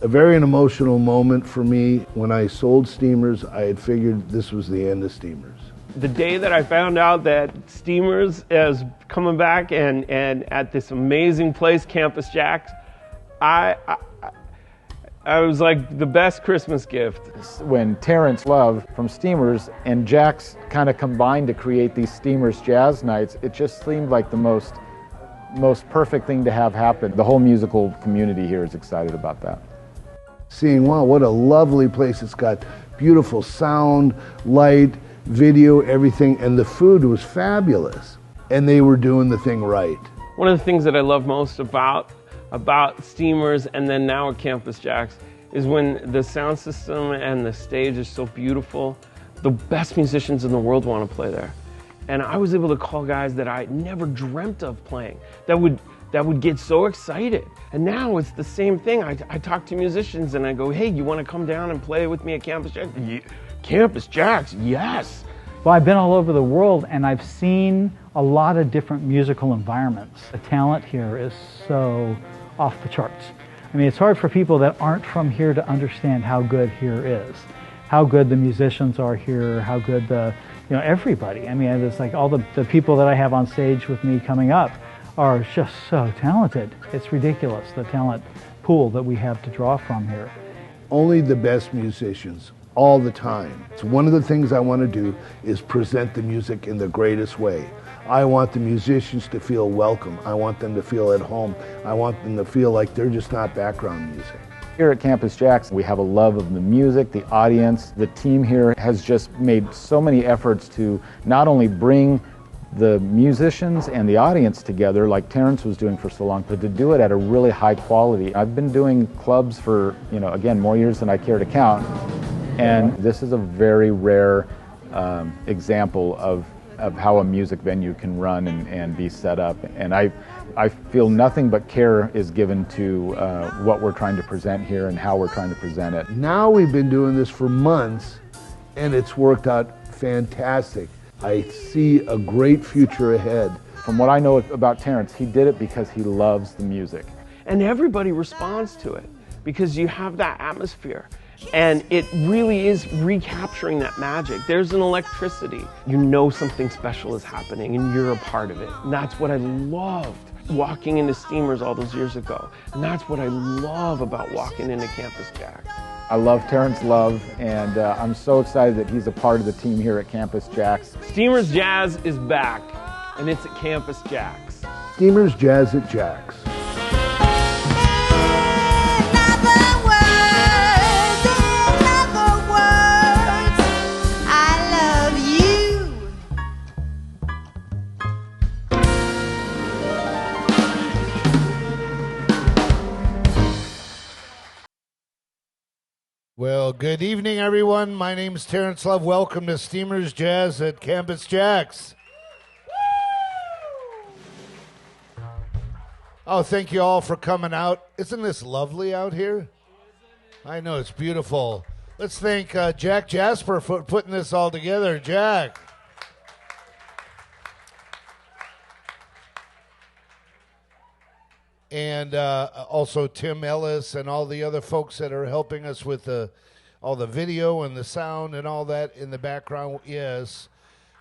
A very emotional moment for me. When I sold Steamers, I had figured this was the end of Steamers. The day that I found out that Steamers is coming back and at this amazing place, Campus JAX, I was like the best Christmas gift. When Terence Love from Steamers and JAX kind of combined to create these Steamers Jazz Nights, it just seemed like the most perfect thing to have happen. The whole musical community here is excited about that. Seeing, wow, what a lovely place. It's got beautiful sound, light, video, everything, and the food was fabulous. And they were doing the thing right. One of the things that I love most about Steamers and then now at Campus JAX is when the sound system and the stage is so beautiful, the best musicians in the world want to play there. And I was able to call guys that I never dreamt of playing, that would get so excited. And now it's the same thing. I talk to musicians and I go, hey, you want to come down and play with me at Campus JAX? Campus JAX, yes. Well, I've been all over the world and I've seen a lot of different musical environments. The talent here is so off the charts. I mean, it's hard for people that aren't from here to understand how good here is, how good the musicians are here, how good everybody. I mean, it's like all the people that I have on stage with me coming up are just so talented. It's ridiculous, the talent pool that we have to draw from here. Only the best musicians, all the time. So one of the things I want to do is present the music in the greatest way. I want the musicians to feel welcome. I want them to feel at home. I want them to feel like they're just not background music. Here at Campus JAX, we have a love of the music, the audience. The team here has just made so many efforts to not only bring the musicians and the audience together like Terence was doing for so long, but to do it at a really high quality. I've been doing clubs for, again, more years than I care to count. And this is a very rare example of how a music venue can run and be set up. And I feel nothing but care is given to what we're trying to present here and how we're trying to present it. Now we've been doing this for months and it's worked out fantastic. I see a great future ahead. From what I know about Terence, he did it because he loves the music. And everybody responds to it because you have that atmosphere. And it really is recapturing that magic. There's an electricity. You know something special is happening and you're a part of it. And that's what I loved walking into Steamers all those years ago. And that's what I love about walking into Campus JAX. I love Terence Love, and I'm so excited that he's a part of the team here at Campus JAX. Steamers Jazz is back, and it's at Campus JAX. Steamers Jazz at JAX. Well, good evening, everyone. My name is Terence Love. Welcome to Steamers Jazz at Campus JAX. Oh, thank you all for coming out. Isn't this lovely out here? I know, it's beautiful. Let's thank Jack Jasper for putting this all together. Jack. And also Tim Ellis and all the other folks that are helping us with all the video and the sound and all that in the background. Yes.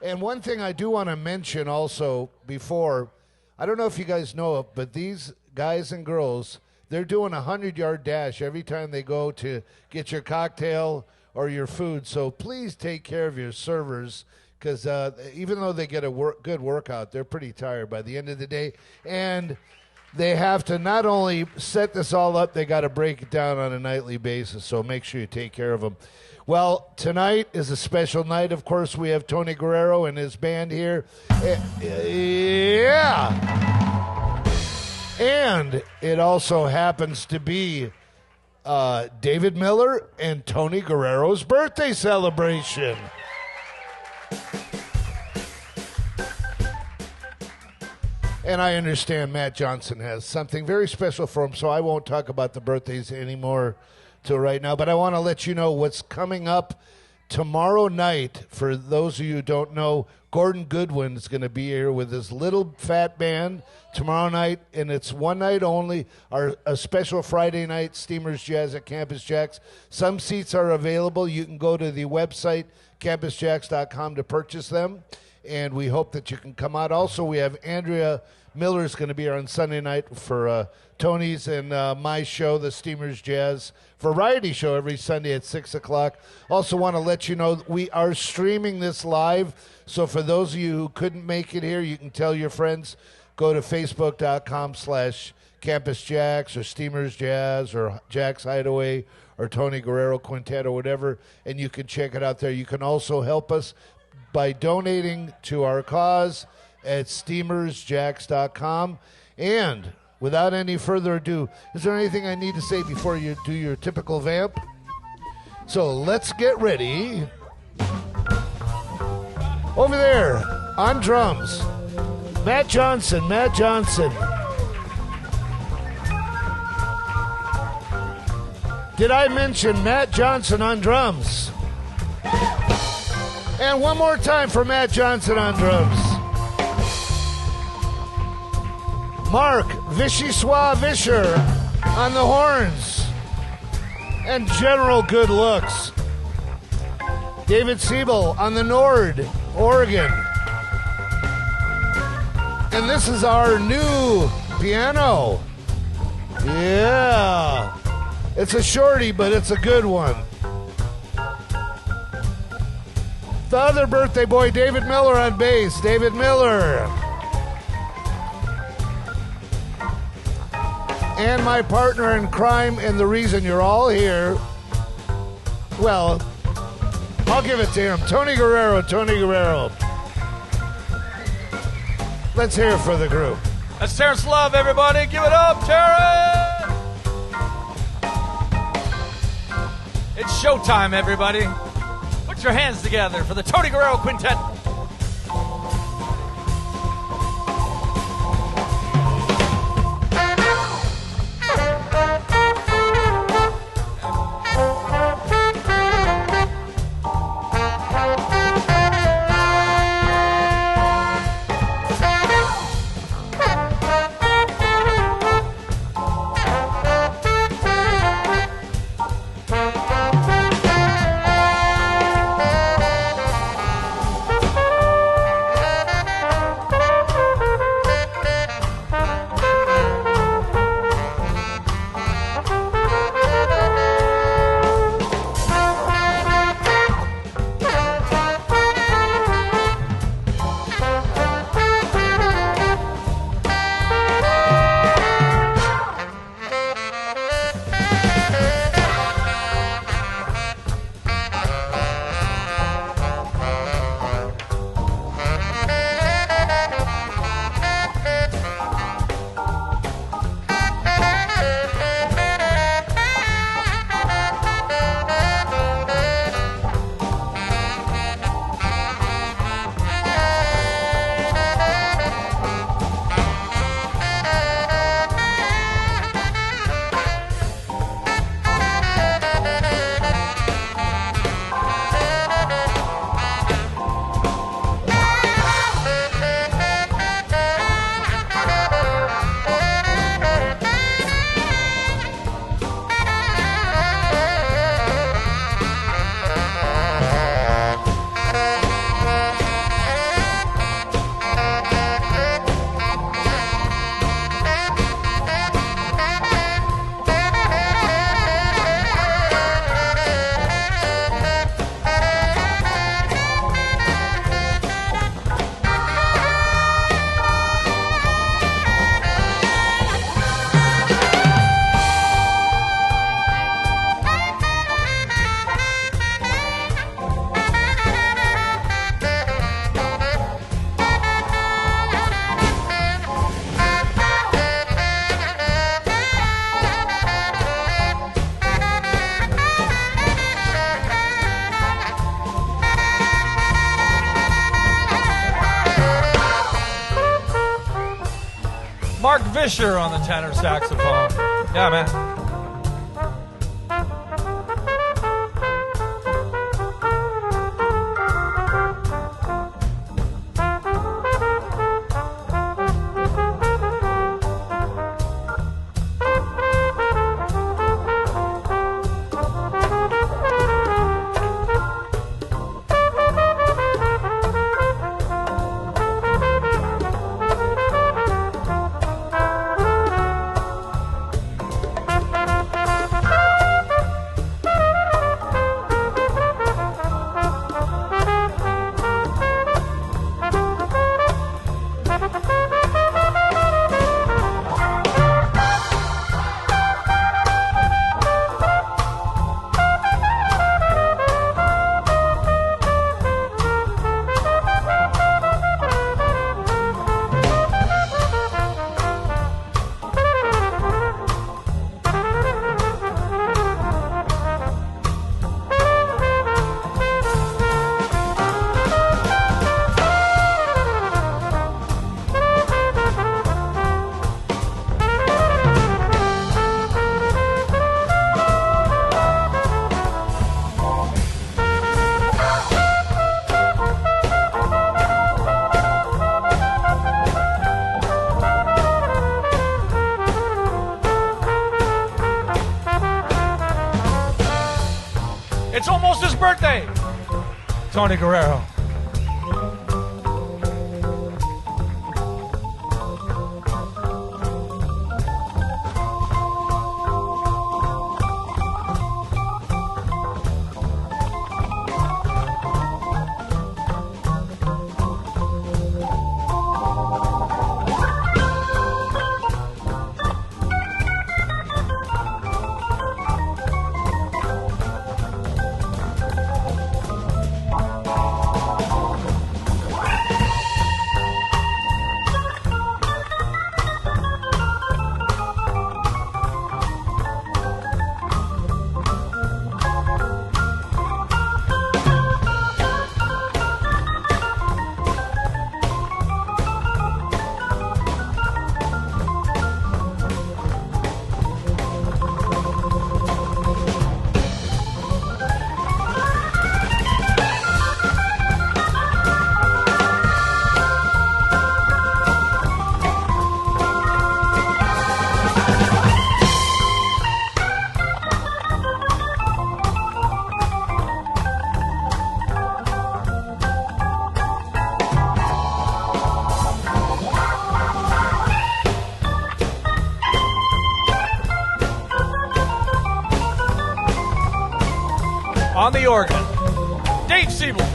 And one thing I do want to mention also before, I don't know if you guys know it, but these guys and girls, they're doing a 100-yard dash every time they go to get your cocktail or your food. So please take care of your servers, because even though they get a good workout, they're pretty tired by the end of the day. And they have to not only set this all up, they got to break it down on a nightly basis, so make sure you take care of them. Well, tonight is a special night. Of course, we have Tony Guerrero and his band here. Yeah! And it also happens to be David Miller and Tony Guerrero's birthday celebration. And I understand Matt Johnson has something very special for him, so I won't talk about the birthdays anymore till right now. But I want to let you know what's coming up tomorrow night, for those of you who don't know, Gordon Goodwin is going to be here with his little fat band tomorrow night, and it's one night only, a special Friday night Steamers Jazz at Campus JAX. Some seats are available. You can go to the website, campusjax.com, to purchase them, and we hope that you can come out. Also, we have Andrea Miller is going to be here on Sunday night for Tony's and my show, the Steamers Jazz Variety Show, every Sunday at 6 o'clock. Also want to let you know we are streaming this live, so for those of you who couldn't make it here, you can tell your friends. Go to facebook.com/campusjax or Steamers Jazz or JAX Hideaway or Tony Guerrero Quintet or whatever, and you can check it out there. You can also help us by donating to our cause at steamersjax.com. And without any further ado, is there anything I need to say before you do your typical vamp? So let's get ready. Over there on drums, Matt Johnson. Did I mention Matt Johnson on drums? And one more time for Matt Johnson on drums. Mark Visher on the horns and general good looks. David Siebels on the Nord organ. And this is our new piano. Yeah. It's a shorty, but it's a good one. The other birthday boy, David Miller on bass. David Miller. And my partner in crime and the reason you're all here, well, I'll give it to him. Tony Guerrero. Let's hear it for the group. That's Terence Love, everybody. Give it up, Terence! It's showtime, everybody. Put your hands together for the Tony Guerrero Quintet. Visher on the tenor saxophone. Yeah, man. birthday, Tony Guerrero. On the organ, Dave Siebels.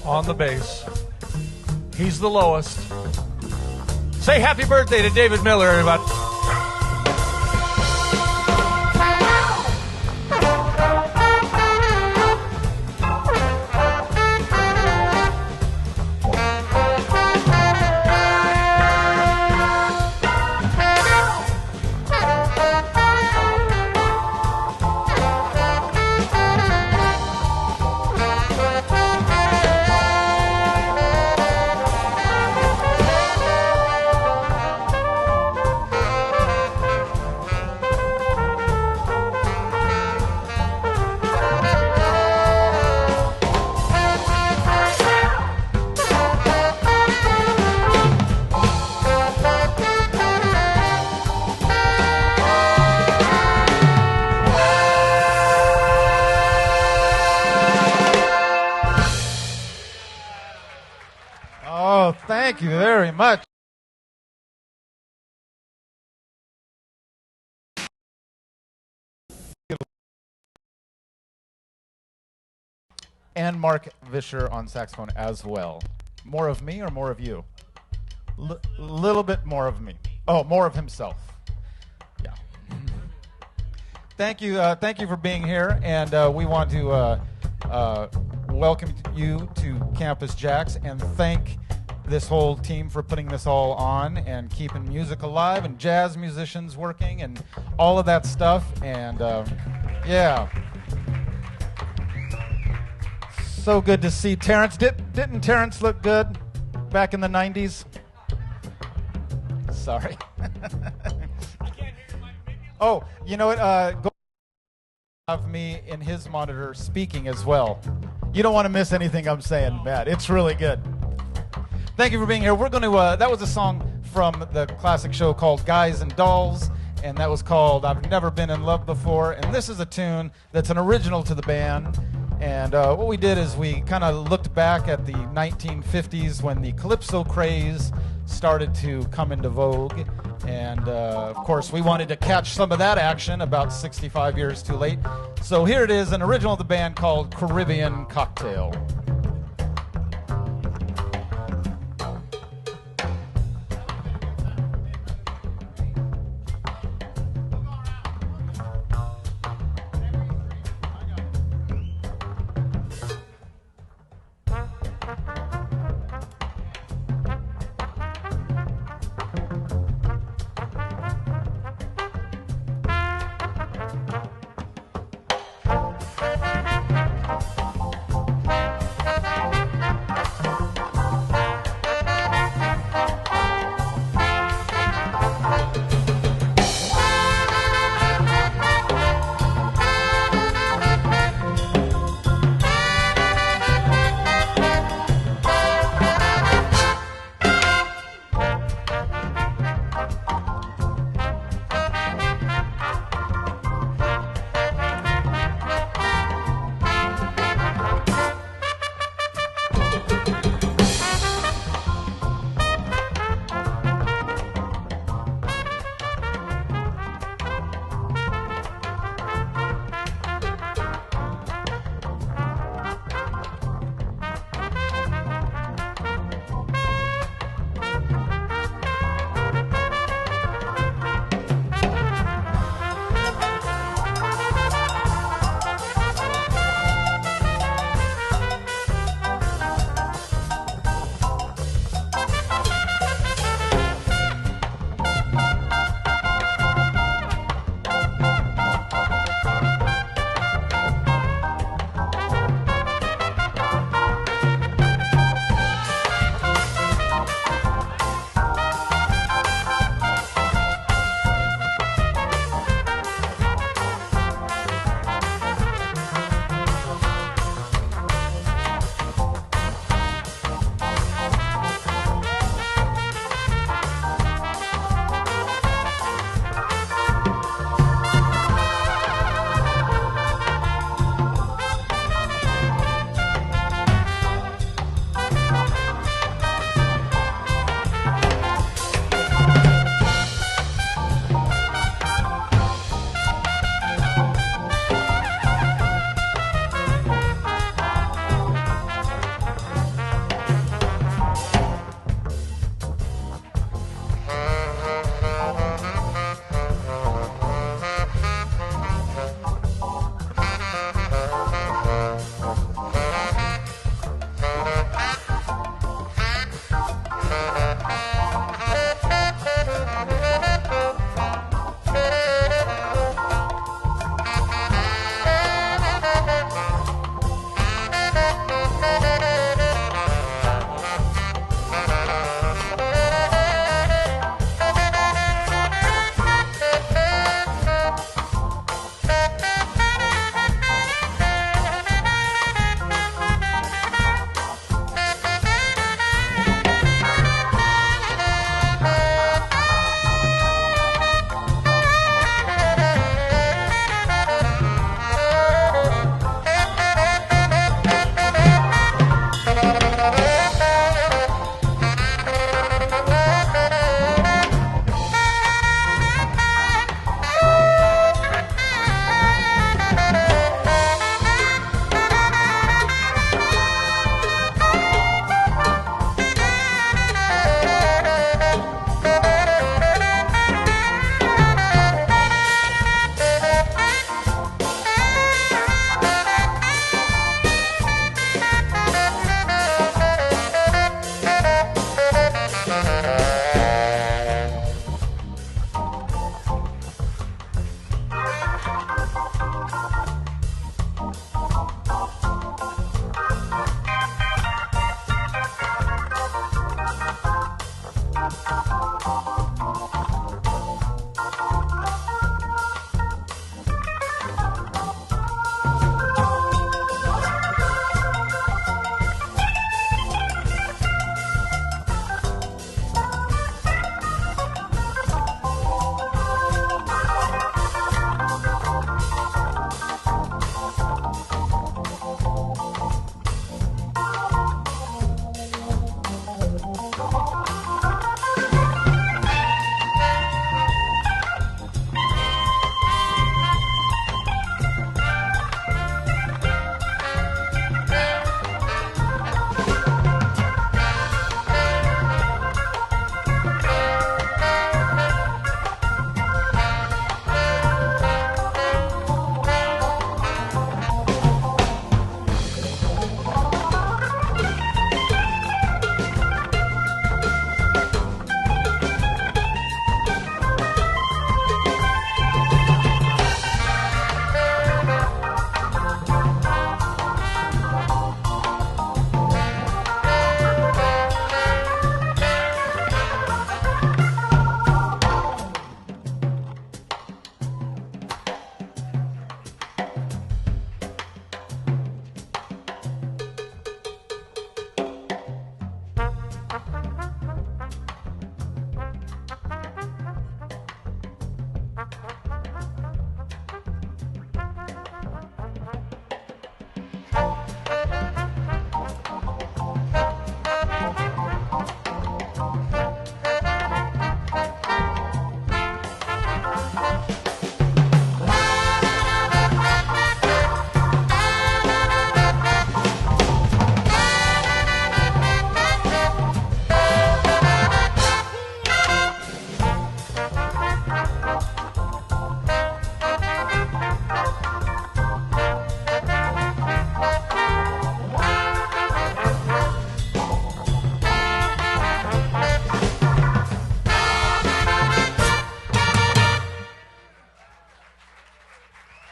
On the bass. He's the lowest. Say happy birthday to David Miller, everybody. Thank you very much. And Mark Visher on saxophone as well. More of me or more of you? Little bit more of me. Oh, more of himself. Yeah. Thank you for being here, and we want to welcome you to Campus JAX and thank this whole team for putting this all on and keeping music alive and jazz musicians working and all of that stuff. And yeah, so good to see Terence. Didn't Terence look good back in the 90s? Sorry. Oh, you know what? Go have me in his monitor speaking as well. You don't want to miss anything I'm saying, Matt. It's really good. Thank you for being here. We're going to, that was a song from the classic show called Guys and Dolls, and that was called I've Never Been in Love Before. And this is a tune that's an original to the band. And what we did is we kind of looked back at the 1950s when the calypso craze started to come into vogue. And of course, we wanted to catch some of that action about 65 years too late. So here it is, an original of the band called Caribbean Cocktail.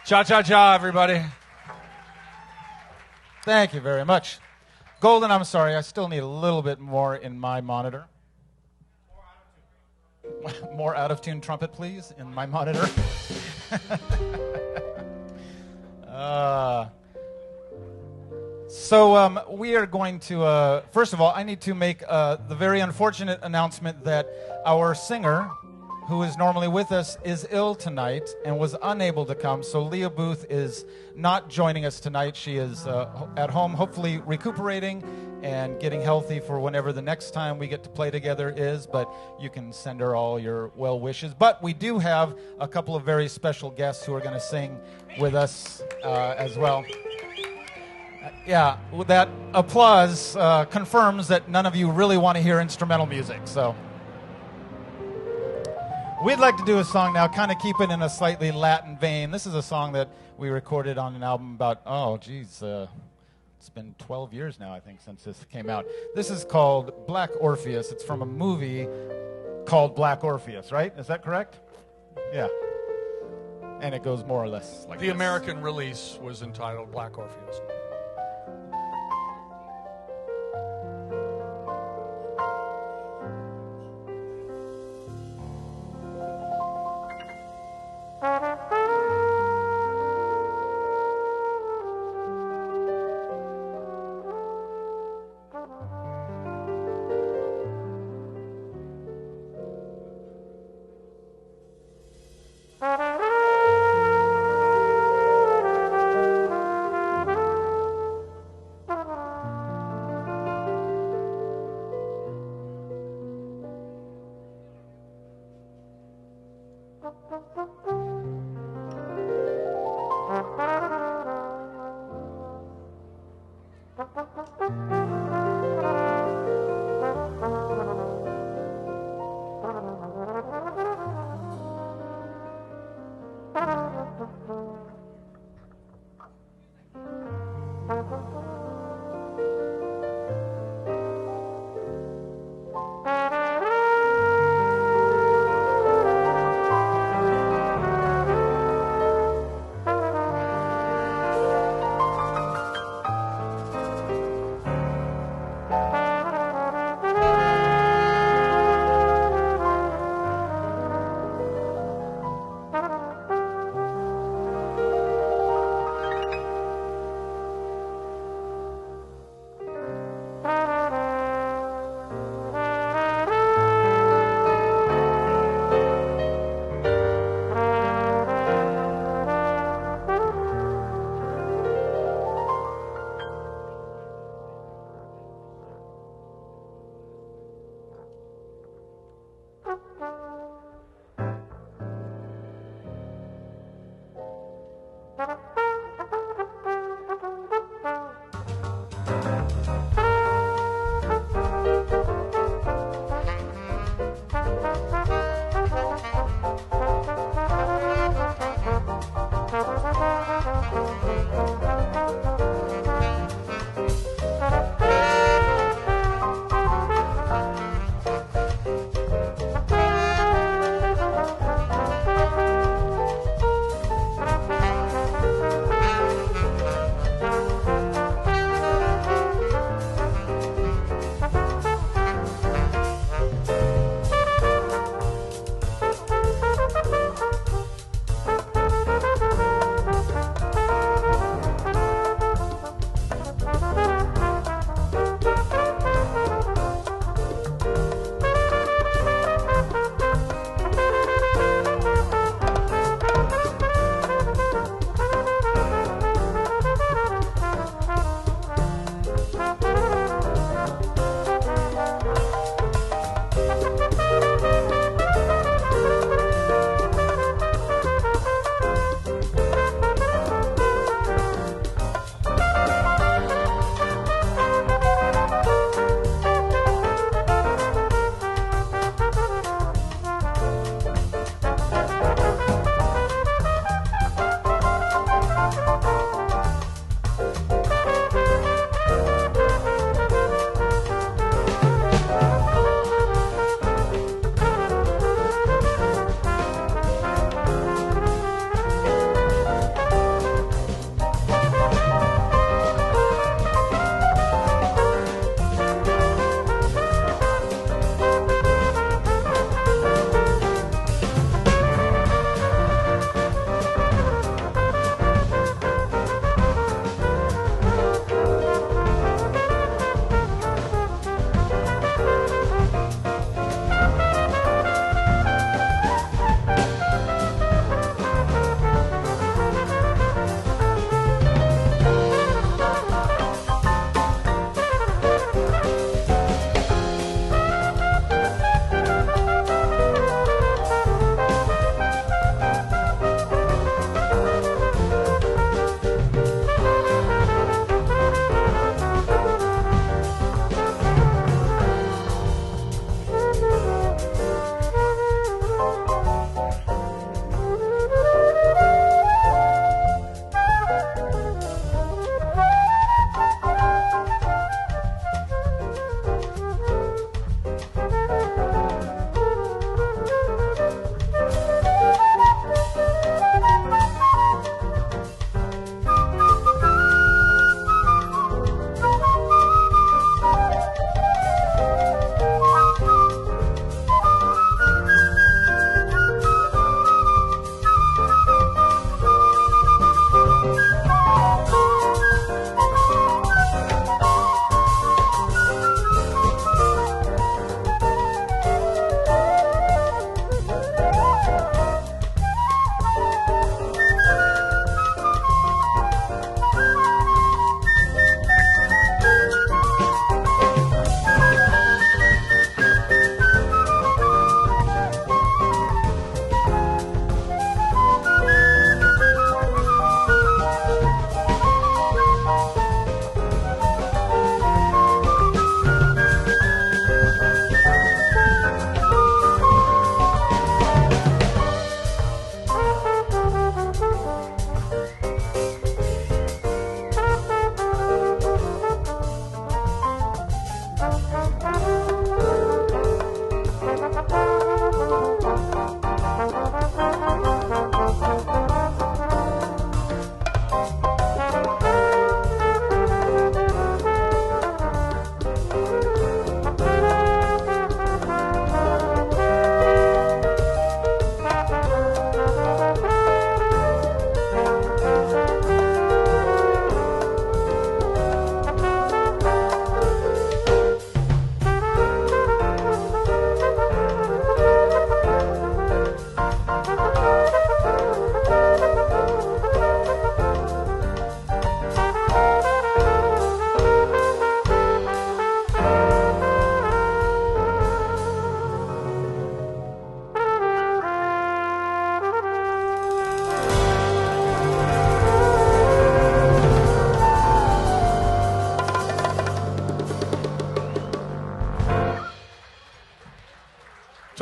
Cha-cha-cha, everybody. Thank you very much. Golden, I'm sorry, I still need a little bit more in my monitor. More out-of-tune trumpet, please, in my monitor. So we are going to, first of all, I need to make the very unfortunate announcement that our singer, who is normally with us, is ill tonight and was unable to come. So Leah Booth is not joining us tonight. She is at home, hopefully recuperating and getting healthy for whenever the next time we get to play together is. But you can send her all your well wishes. But we do have a couple of very special guests who are going to sing with us as well. Yeah, that applause confirms that none of you really want to hear instrumental music. So we'd like to do a song now, kind of keep it in a slightly Latin vein. This is a song that we recorded on an album about, it's been 12 years now, I think, since this came out. This is called Black Orpheus. It's from a movie called Black Orpheus, right? Is that correct? Yeah. And it goes more or less like The this. American release was entitled Black Orpheus.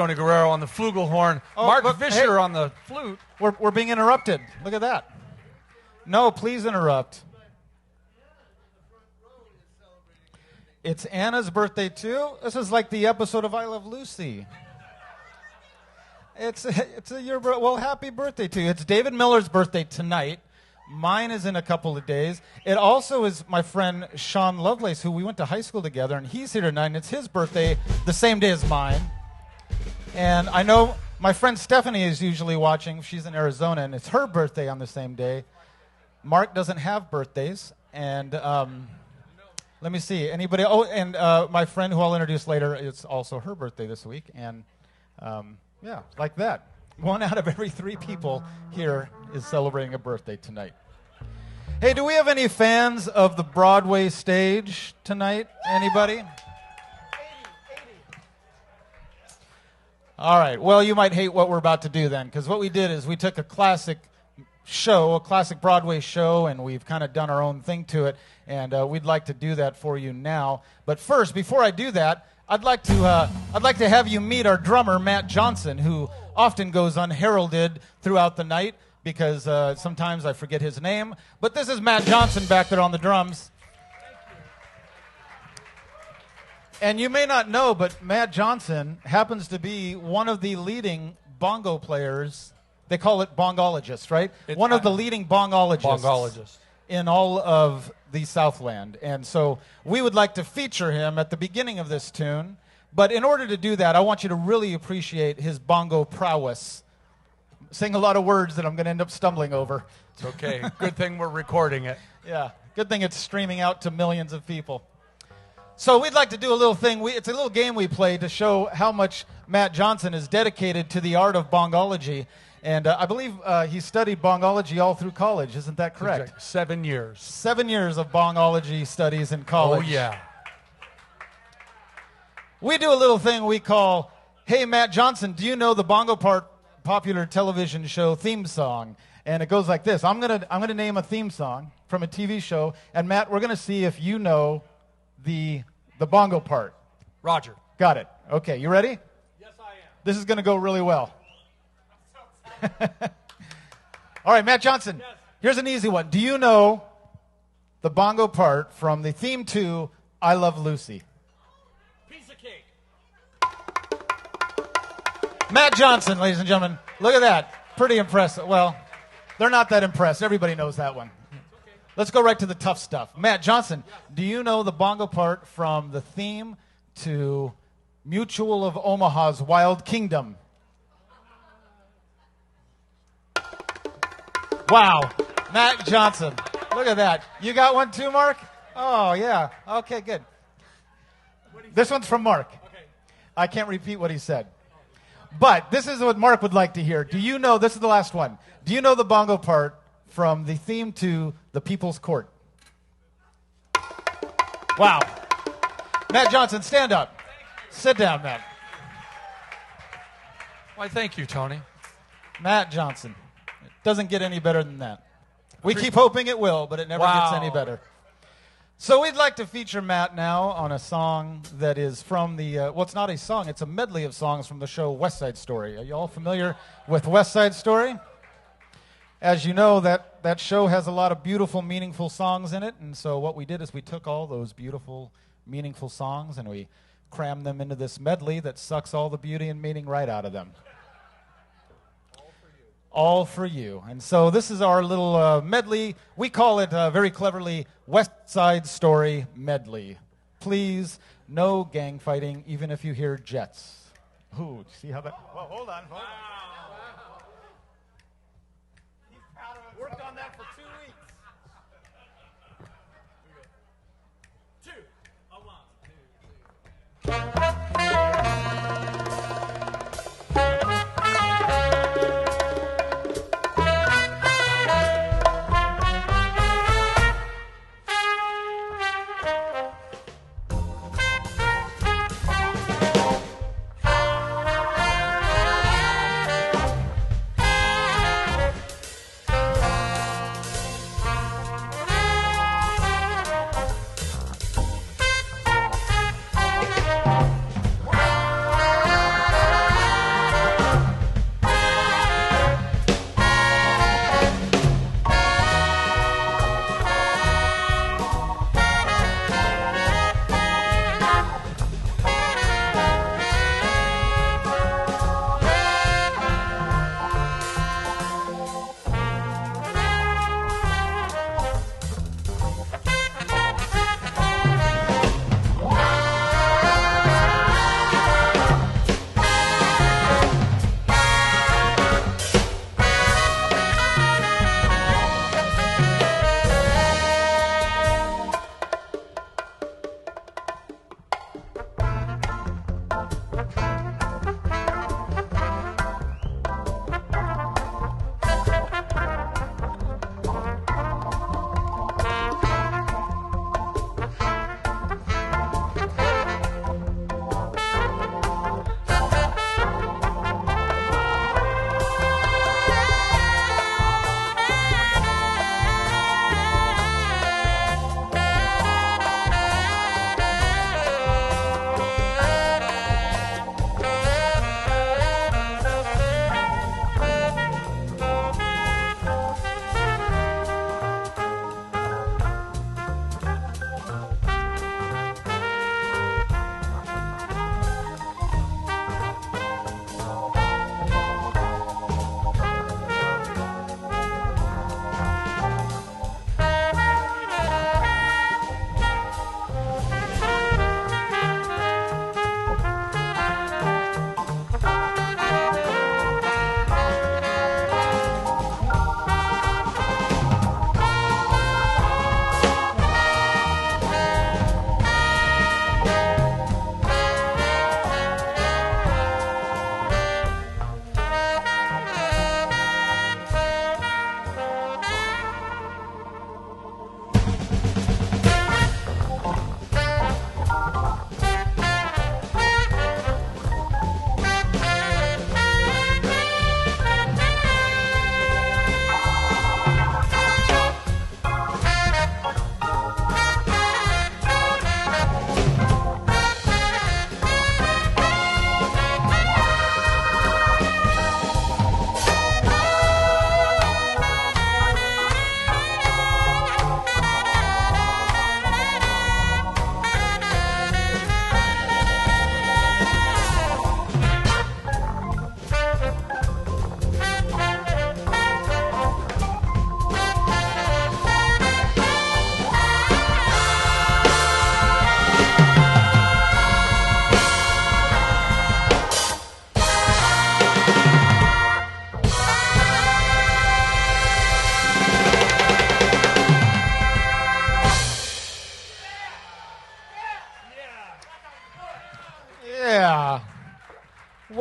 Tony Guerrero on the flugelhorn. Oh, Mark look, Visher hey. on the flute. We're being interrupted. Look at that. No, please interrupt. It's Anna's birthday too. This is like the episode of I Love Lucy. Well, happy birthday to you. It's David Miller's birthday tonight. Mine is in a couple of days. It also is my friend Sean Lovelace, who we went to high school together, and he's here tonight, and it's his birthday the same day as mine. And I know my friend Stephanie is usually watching. She's in Arizona, and it's her birthday on the same day. Mark doesn't have birthdays, and let me see. Anybody? Oh, and my friend who I'll introduce later, it's also her birthday this week, and yeah, like that. 1 out of every 3 people here is celebrating a birthday tonight. Hey, do we have any fans of the Broadway stage tonight? Anybody? 80. All right. Well, you might hate what we're about to do then, because what we did is we took a classic show, a classic Broadway show, and we've kind of done our own thing to it, and we'd like to do that for you now. But first, before I do that, I'd like to have you meet our drummer, Matt Johnson, who often goes unheralded throughout the night because sometimes I forget his name. But this is Matt Johnson back there on the drums. And you may not know, but Matt Johnson happens to be one of the leading bongo players. They call it bongologist, right? One of the leading bongologists in all of the Southland. And so we would like to feature him at the beginning of this tune. But in order to do that, I want you to really appreciate his bongo prowess. Saying a lot of words that I'm going to end up stumbling over. It's okay. Good thing we're recording it. Yeah, good thing it's streaming out to millions of people. So we'd like to do a little thing. It's a little game we play to show how much Matt Johnson is dedicated to the art of bongology. And I believe he studied bongology all through college. Isn't that correct? Exactly. 7 years. 7 years of bongology studies in college. Oh, yeah. We do a little thing we call, hey, Matt Johnson, do you know the bongo part popular television show theme song? And it goes like this. I'm gonna name a theme song from a TV show, and Matt, we're gonna see if you know the bongo part. Roger. Got it. Okay, you ready? Yes, I am. This is gonna go really well. All right, Matt Johnson, yes. Here's an easy one. Do you know the bongo part from the theme to I Love Lucy? Piece of cake. Matt Johnson, ladies and gentlemen. Look at that. Pretty impressive. Well, they're not that impressed. Everybody knows that one. Okay. Let's go right to the tough stuff. Matt Johnson, do you know the bongo part from the theme to Mutual of Omaha's Wild Kingdom? Wow. Matt Johnson. Look at that. You got one too, Mark? Oh, yeah. Okay, good. This one's from Mark. Okay. I can't repeat what he said. But this is what Mark would like to hear. Do you know, this is the last one, do you know the bongo part from the theme to The People's Court? Wow. Matt Johnson, stand up. Sit down, Matt. Why, thank you, Tony. Matt Johnson. It doesn't get any better than that. We keep hoping it will, but it never gets any better. So we'd like to feature Matt now on a song that is from the, well, it's not a song, it's a medley of songs from the show West Side Story. Are you all familiar with West Side Story? As you know, that show has a lot of beautiful, meaningful songs in it, and so what we did is we took all those beautiful, meaningful songs and we crammed them into this medley that sucks all the beauty and meaning right out of them. All for you. And so this is our little medley. We call it very cleverly West Side Story Medley. Please, no gang fighting, even if you hear jets. Ooh, see how that... Well, hold on. Wow. He's worked on that for 2 weeks. 2. A 1, 2, 3.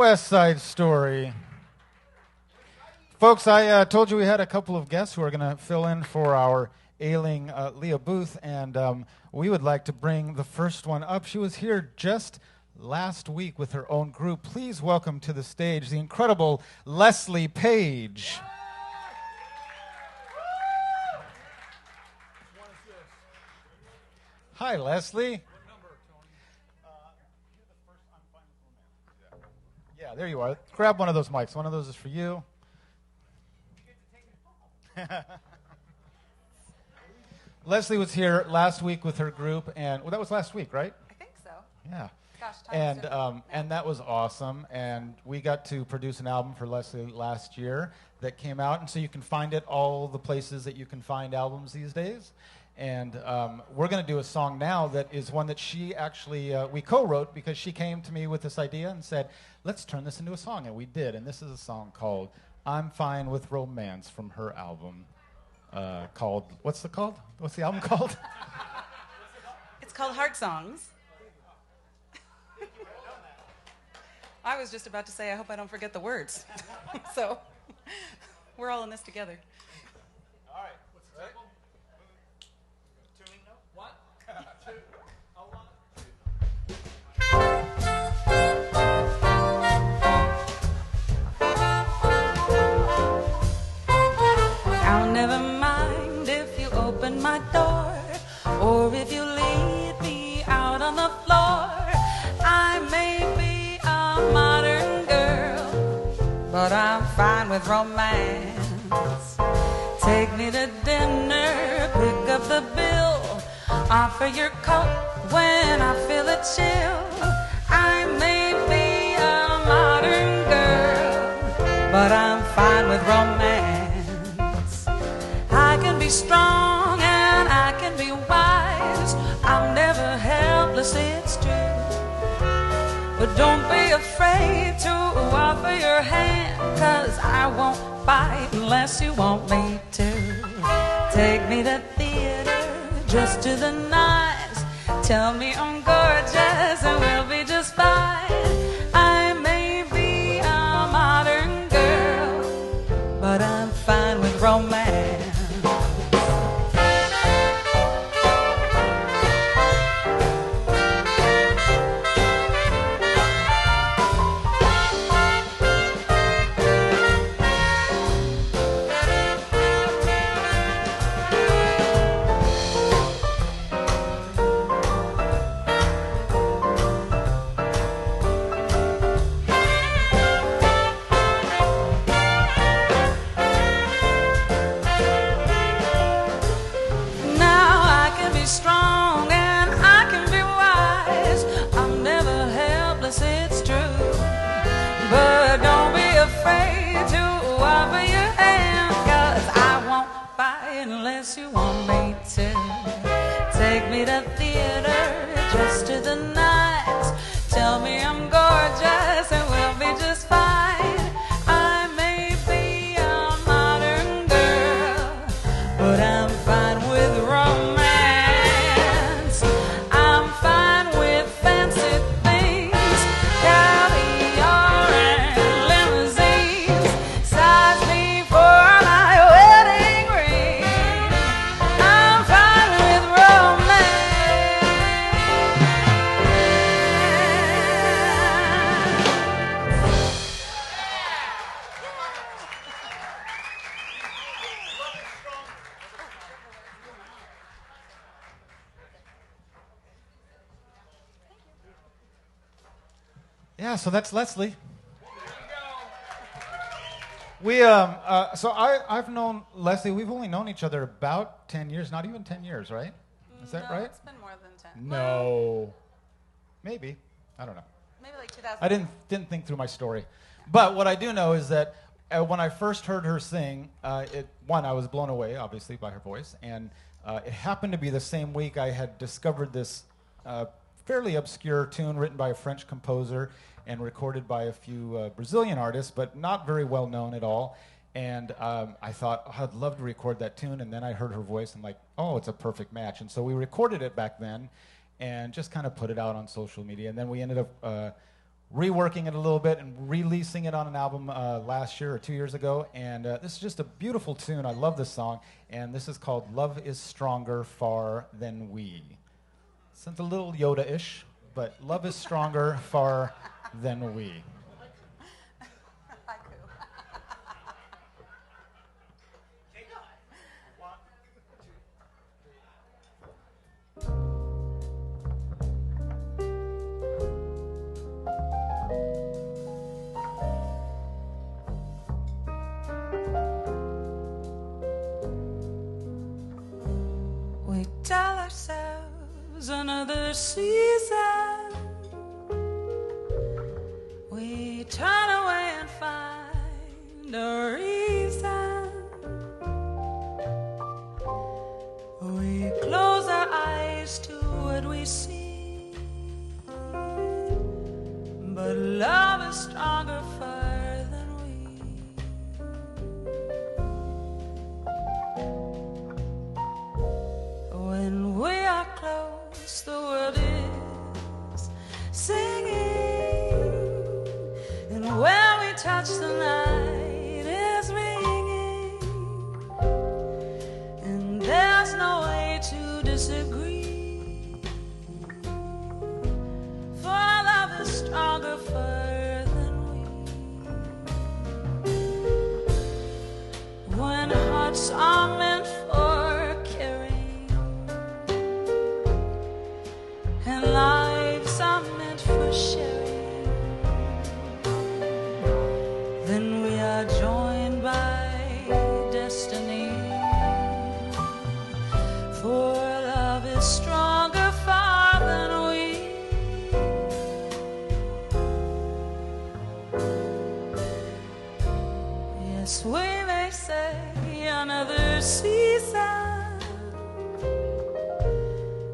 West Side Story. Folks, I told you we had a couple of guests who are going to fill in for our ailing Leah Booth, and we would like to bring the first one up. She was here just last week with her own group. Please welcome to the stage the incredible Leslie Page. Hi, Leslie. What number, Tony? You're the first. I'm fine with romance. Yeah, there you are. Grab one of those mics. One of those is for you. Leslie was here last week with her group, and well, that was last week, right? I think so. Yeah. Gosh, time And that was awesome. And we got to produce an album for Leslie last year that came out, and so you can find it all the places that you can find albums these days. And we're going to do a song now that is one that she actually, we co-wrote because she came to me with this idea and said, let's turn this into a song. And we did. And this is a song called I'm Fine with Romance from her album called, what's the album called? It's called Heart Songs. I was just about to say, I hope I don't forget the words. So we're all in this together. All right. What's the tempo? Tuning note? 1, 2, 1. I'll never mind if you open my door or if you lead me out on the floor. I may be a modern girl, but I'm fine with romance. Take me to dinner, pick up the bill, offer your coat when I feel a chill. I may be a modern girl, but I'm fine with romance. I can be strong and I can be wise. I'm never helpless, it's true. But don't be afraid to offer your hand, 'cause I won't bite unless you want me to. Take me to theater, just to the nines. Tell me I'm gorgeous and we'll be just fine. I may be a modern girl, but I'm fine with romance. Unless you want me to. Take me to theater, just to the night. Tell me I'm gorgeous and we'll be just fine. I may be a modern girl, but I'm fine with romance. I'm fine with fancy things, caviar and limousines. Size me for my wedding ring. I'm fine with romance. Yeah, so that's Leslie. I've known Leslie. We've only known each other about 10 years, not even 10 years, right? Is that right? It's been more than 10. No, maybe. I don't know. Maybe like 2000. I didn't think through my story, but what I do know is that when I first heard her sing, I was blown away, obviously, by her voice, and it happened to be the same week I had discovered this fairly obscure tune written by a French composer and recorded by a few Brazilian artists, but not very well known at all. And I thought, oh, I'd love to record that tune. And then I heard her voice. I'm like, oh, it's a perfect match. And so we recorded it back then and just kind of put it out on social media. And then we ended up reworking it a little bit and releasing it on an album last year or 2 years ago. And this is just a beautiful tune. I love this song. And this is called Love is Stronger Far Than We. Sounds a little Yoda-ish, but love is stronger far than we. We tell ourselves another season. We turn away and find a reason. We close our eyes to what we see. But love is stronger far than we. When we are close, the world is singing, and when we touch, the night is ringing, and there's no way to disagree, for love is stronger far than we. When hearts are meant for caring, and lives are meant for sharing, then we are joined by destiny, for love is stronger far than we. Yes, we may say another season,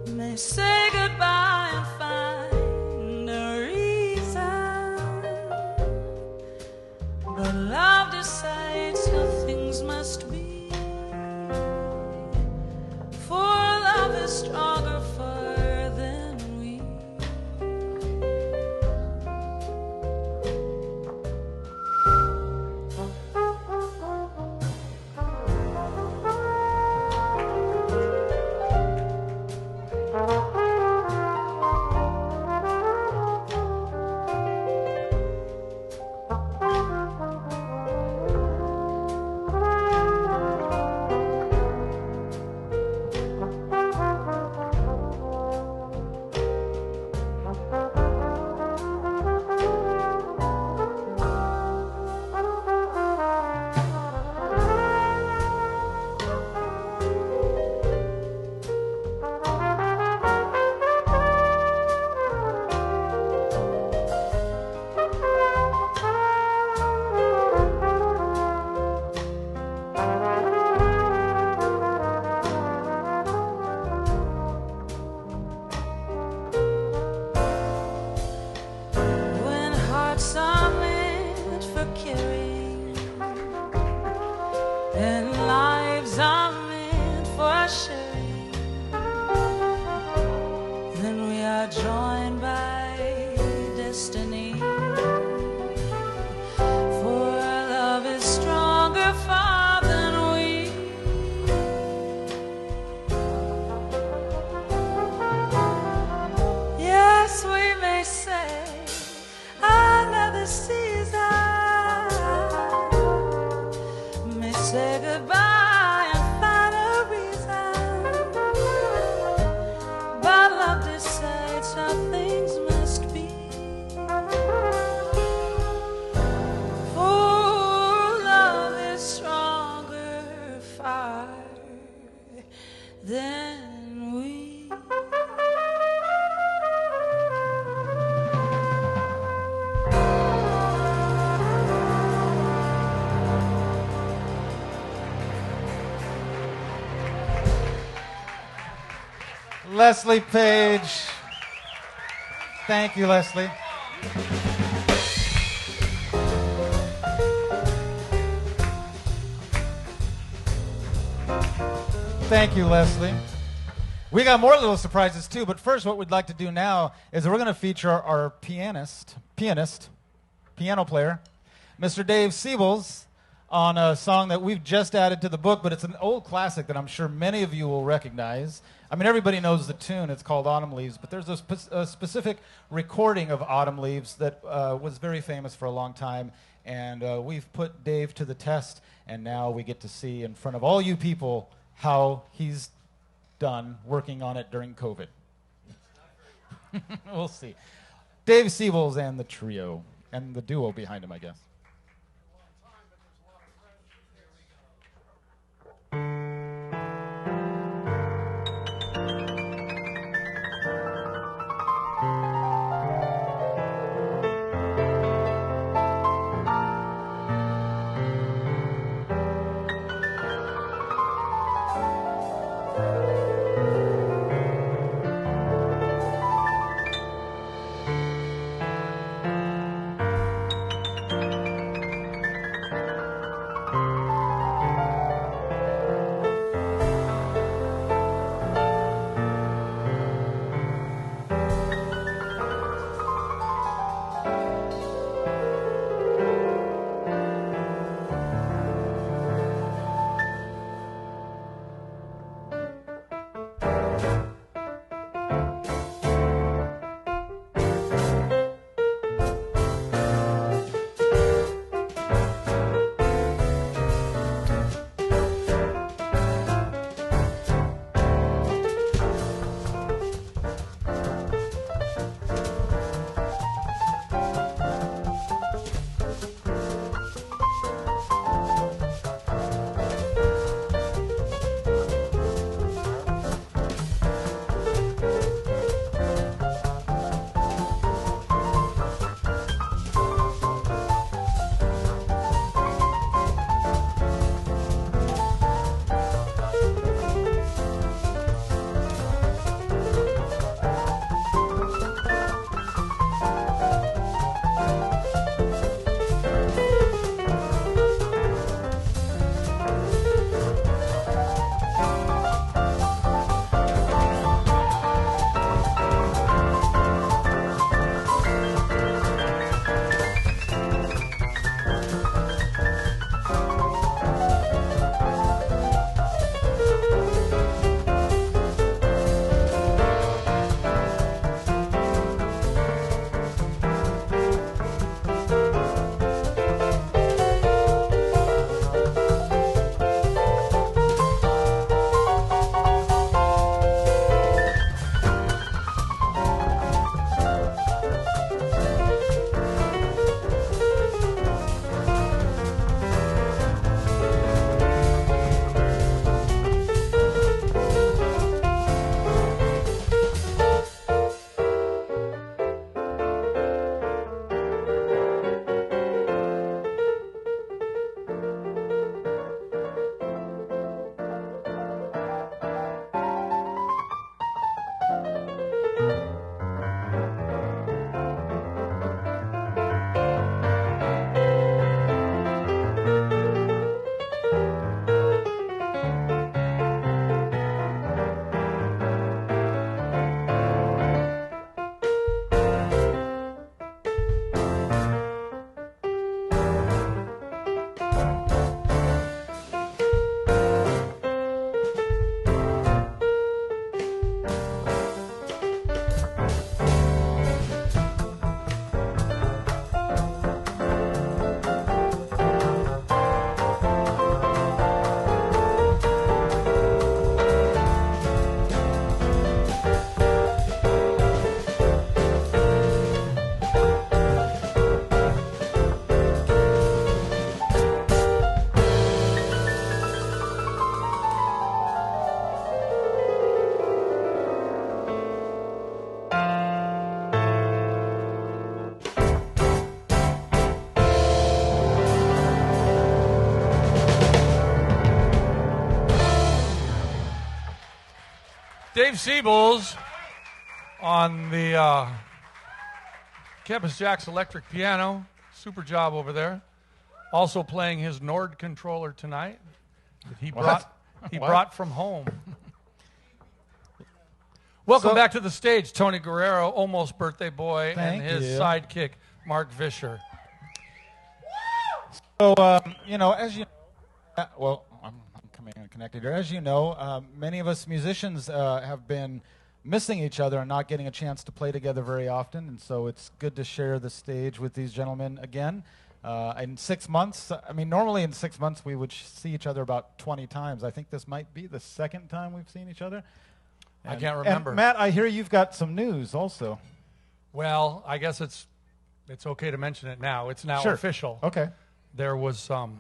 may say goodbye and find a reason, but love decides how things must be, for love is stronger far than we. When hearts are meant for caring, and lives are meant for sharing, then we are joined by destiny, for love is stronger far than we. Yes, we may say another season, may say goodbye and find a reason, but love decides how things must be, for love is stronger far than we. Leslie Page. Thank you, Leslie. Thank you, Leslie. We got more little surprises too, but first what we'd like to do now is we're going to feature our pianist, pianist, piano player, Mr. Dave Siebels, on a song that we've just added to the book, but it's an old classic that I'm sure many of you will recognize. I mean, everybody knows the tune. It's called Autumn Leaves, but there's a specific recording of Autumn Leaves that was very famous for a long time, and we've put Dave to the test, and now we get to see in front of all you people how he's done working on it during COVID. We'll see. Dave Siebels and the trio, and the duo behind him, I guess. Dave Siebels on the Campus JAX electric piano. Super job over there. Also playing his Nord controller tonight that he brought from home. Welcome back to the stage, Tony Guerrero, almost birthday boy, and his sidekick, Mark Visher. So, as you well, I'm coming connected here. As you know, many of us musicians have been missing each other and not getting a chance to play together very often, and so it's good to share the stage with these gentlemen again. In 6 months, normally in 6 months we would see each other about 20 times. I think this might be the second time we've seen each other. I can't remember. And Matt, I hear you've got some news also. Well, I guess it's okay to mention it now. It's now official. Okay. There was a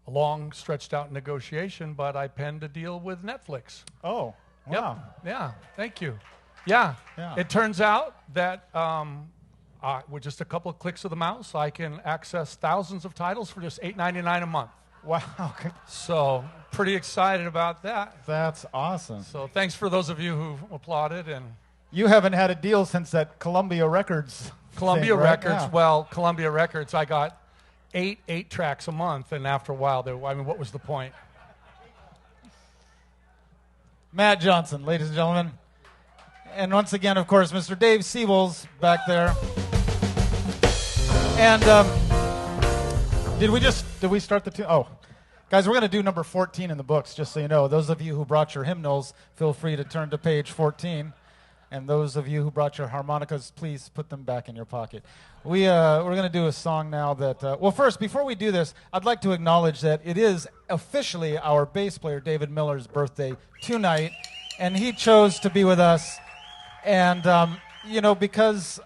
long, stretched-out negotiation, but I penned a deal with Netflix. Oh, wow. Yep. Yeah, thank you. Yeah. It turns out that with just a couple of clicks of the mouse, I can access thousands of titles for just $8.99 a month. Wow. So pretty excited about that. That's awesome. So thanks for those of you who applauded. And you haven't had a deal since that Columbia Records. Columbia thing, right? Records. Yeah. Well, Columbia Records, I got 8 tracks a month, and after a while, what was the point? Matt Johnson, ladies and gentlemen. And once again, of course, Mr. Dave Siebels back there. And did we start the tune? Oh, guys, we're going to do number 14 in the books, just so you know. Those of you who brought your hymnals, feel free to turn to page 14. And those of you who brought your harmonicas, please put them back in your pocket. We're going to do a song now that, well, first, before we do this, I'd like to acknowledge that it is officially our bass player, David Miller's birthday tonight, and he chose to be with us. And, because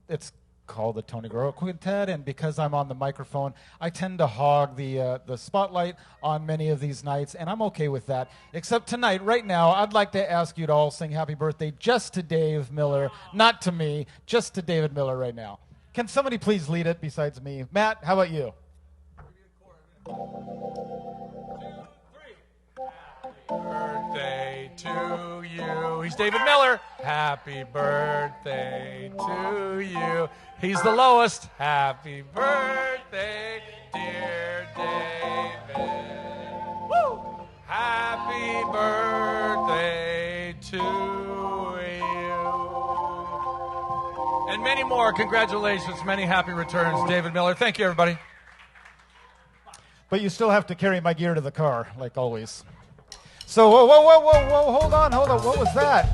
it's called the Tony Guerrero Quintet, and because I'm on the microphone, I tend to hog the spotlight on many of these nights, and I'm okay with that. Except tonight, right now, I'd like to ask you to all sing Happy Birthday just to Dave Miller, not to me, just to David Miller right now. Can somebody please lead it besides me? Matt, how about you? Birthday to you. He's David Miller. Happy birthday to you. He's the lowest. Happy birthday, dear David. Woo! Happy birthday to you. And many more. Congratulations. Many happy returns, David Miller. Thank you, everybody. But you still have to carry my gear to the car, like always. So, whoa, hold on. What was that?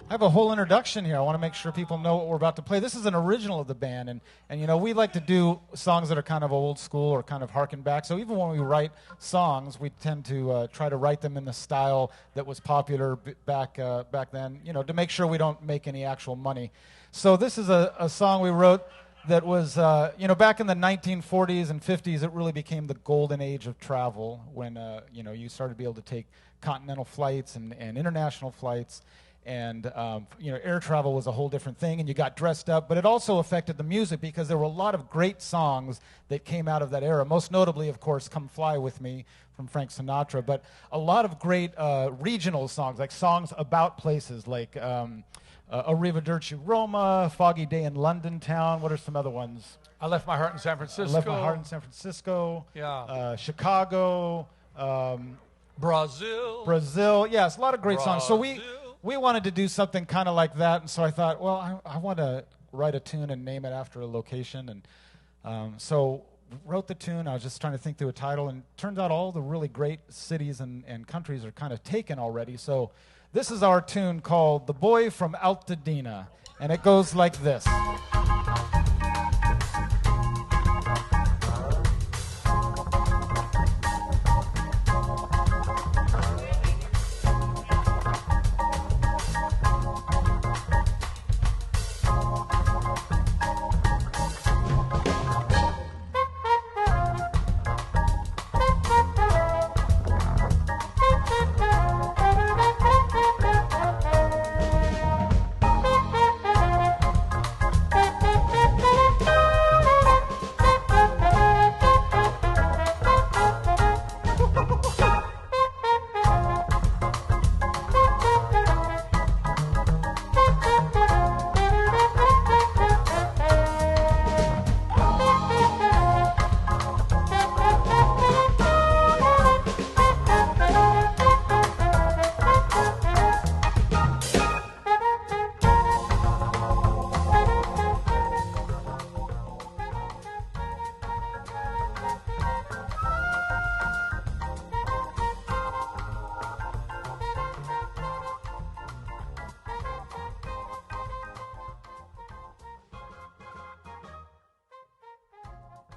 I have a whole introduction here. I want to make sure people know what we're about to play. This is an original of the band, and we like to do songs that are kind of old school or kind of harken back. So even when we write songs, we tend to try to write them in the style that was popular back then, to make sure we don't make any actual money. So this is a song we wrote that was, back in the 1940s and 50s, it really became the golden age of travel when, you started to be able to take continental flights and international flights. And, air travel was a whole different thing, and you got dressed up. But it also affected the music because there were a lot of great songs that came out of that era. Most notably, of course, Come Fly With Me from Frank Sinatra. But a lot of great regional songs, like songs about places like Arrivederci Roma, Foggy Day in London Town. What are some other ones? I Left My Heart in San Francisco. I Left My Heart in San Francisco. Yeah. Chicago. Brazil. Yes, a lot of great songs. So we wanted to do something kind of like that, and so I thought, well, I want to write a tune and name it after a location, and so wrote the tune. I was just trying to think through a title, and it turns out all the really great cities and countries are kind of taken already. So this is our tune called The Boy from Altadena, and it goes like this.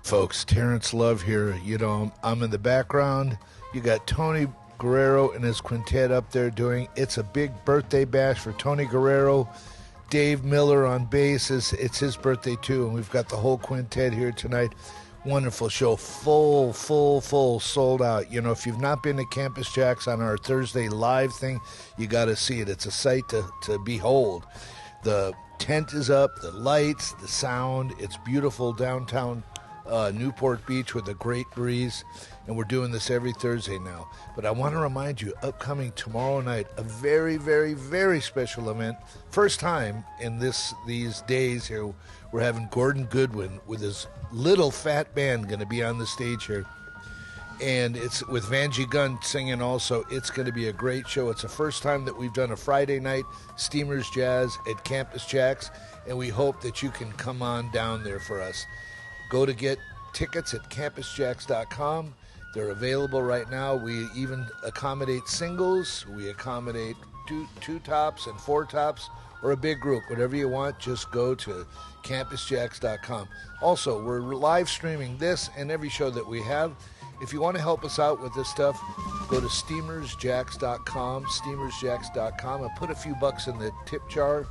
Folks, Terence Love here. You know, I'm in the background. You got Tony Guerrero and his quintet up there doing It's a Big Birthday Bash for Tony Guerrero. Dave Miller on bass. It's his birthday too, and we've got the whole quintet here tonight. Wonderful show. Full, sold out. You know, if you've not been to Campus JAX on our Thursday live thing, you got to see it. It's a sight to behold. The tent is up, the lights, the sound. It's beautiful downtown Newport Beach with a great breeze, and we're doing this every Thursday now. But I want to remind you, upcoming tomorrow night, a very, very, very special event. First time in these days here, we're having Gordon Goodwin with his little fat band going to be on the stage here. And it's with Vanjie Gunn singing also. It's going to be a great show. It's the first time that we've done a Friday night Steamers Jazz at Campus JAX, and we hope that you can come on down there for us. Go to get tickets at campusjax.com. They're available right now. We even accommodate singles. We accommodate two tops and four tops, or a big group. Whatever you want, just go to campusjax.com. Also, we're live streaming this and every show that we have. If you want to help us out with this stuff, go to steamersjax.com, steamersjax.com, and put a few bucks in the tip jar.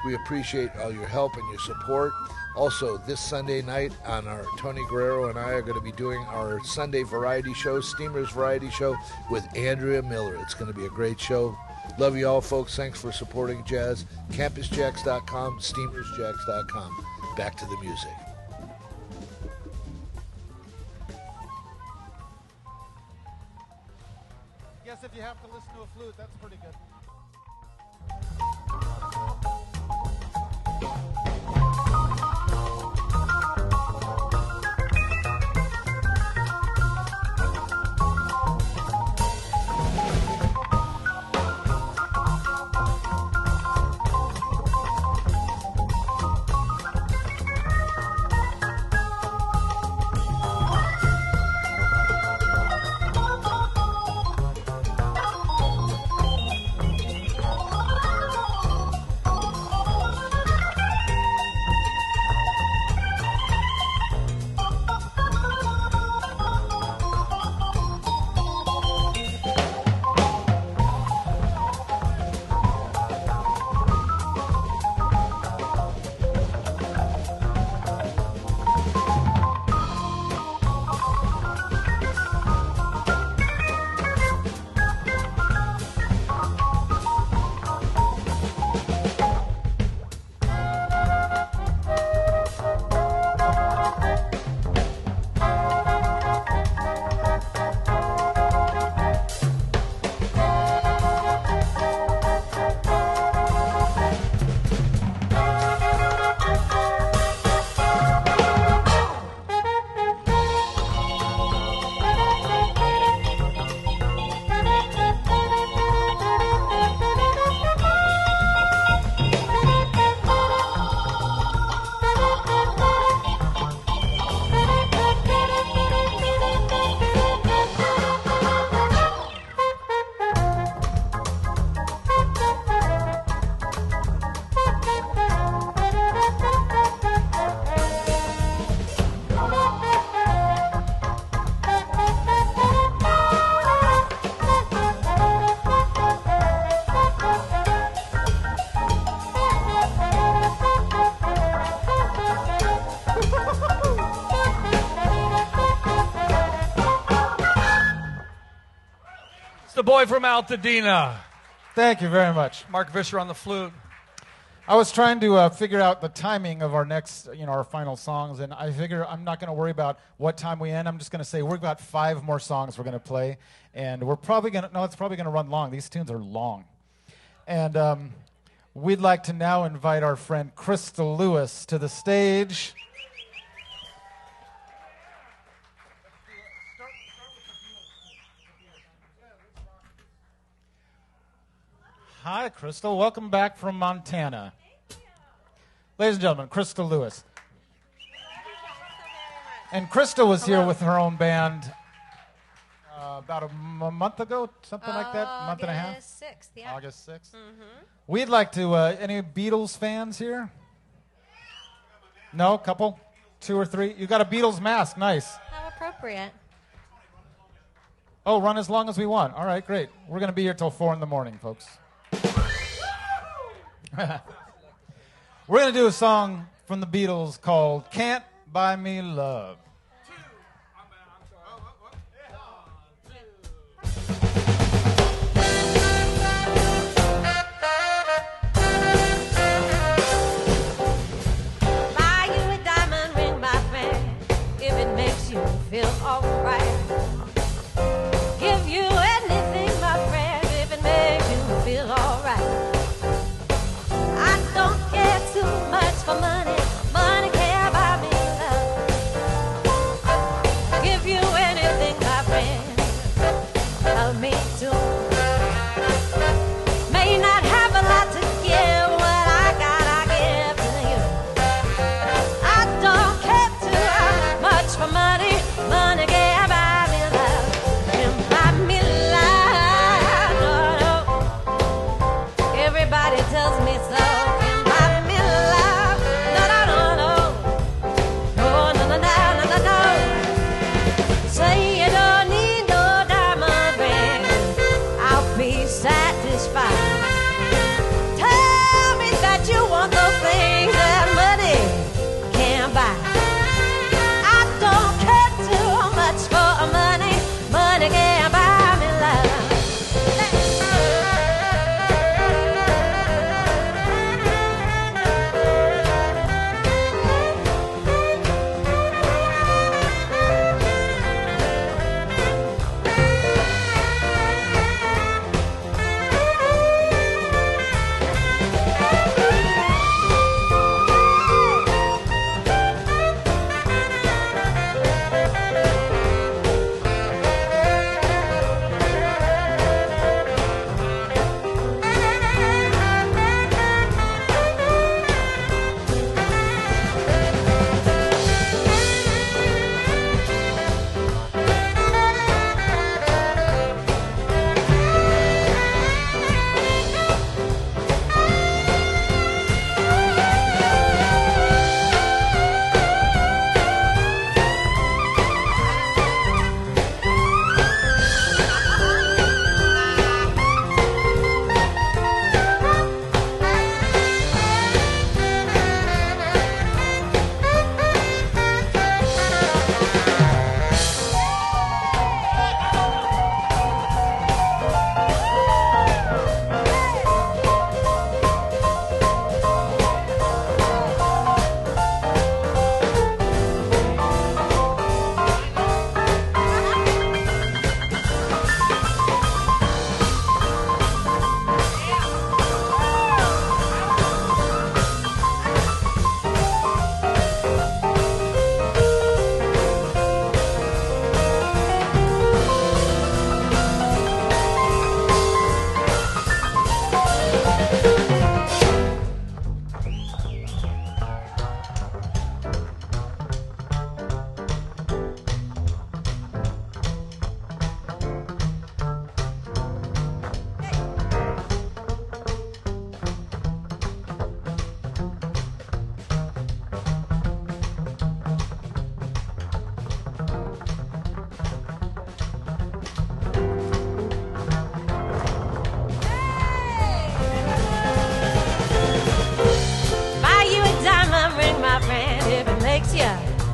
We appreciate all your help and your support. Also, this Sunday night Tony Guerrero and I are going to be doing our Sunday variety show, Steamers Variety Show, with Andrea Miller. It's going to be a great show. Love you all, folks. Thanks for supporting jazz. CampusJax.com, SteamersJax.com. Back to the music. Guess if you have to listen to a flute, that's pretty good. The boy from Altadena. Thank you very much. Mark Visher on the flute. I was trying to figure out the timing of our next, our final songs, and I figure I'm not going to worry about what time we end. I'm just going to say we've got 5 more songs we're going to play, and it's probably going to run long. These tunes are long. And we'd like to now invite our friend Crystal Lewis to the stage. Hi, Crystal. Welcome back from Montana. Ladies and gentlemen, Crystal Lewis. And Crystal was here with her own band about a month ago, something like that, a month and a half? August 6th, yeah. August 6th. We'd like to, any Beatles fans here? No, couple? 2 or 3. You got a Beatles mask. Nice. How appropriate. Oh, run as long as we want. All right, great. We're going to be here till 4 in the morning, folks. We're going to do a song from the Beatles called Can't Buy Me Love. Buy you a diamond ring, my friend, if it makes you feel alright. Give you anything, my friend, if it makes you feel alright. I don't care too much for money. Money can't buy me love. Give you anything, my friend. Love me too. May not have a lot to give, what I got, I give to you. I don't care too much for money. Money can't buy me love. Can't buy me love. No, no. Everybody tells me so. Can't buy me love. No, no, no, no. No, no, no, no, no, no, no. Say you don't need no diamond ring. I'll be satisfied. Tell me that you want those things that money can't buy. I don't care too much for money. Money can't buy me love. Buy you a diamond ring, my friend, if it makes you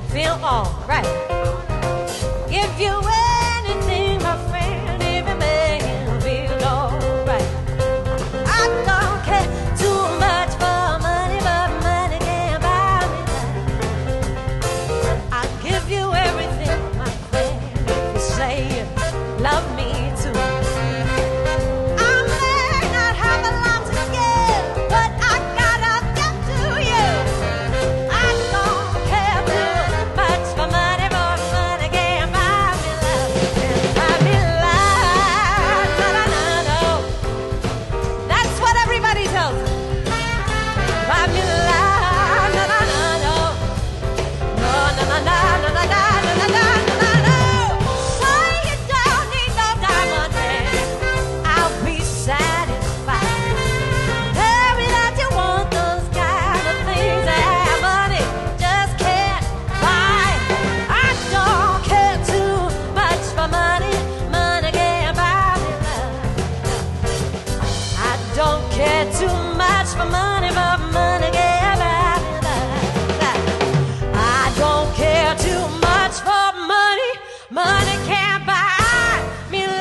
feel alright. Give you anything, my friend, if it makes you feel alright. I don't care too much for money, but money can't buy me love. I'll give you everything, my friend, if you say you love me too. I may not have a lot to give, but I gotta get to you. I don't care too much for money. Money can't buy me love.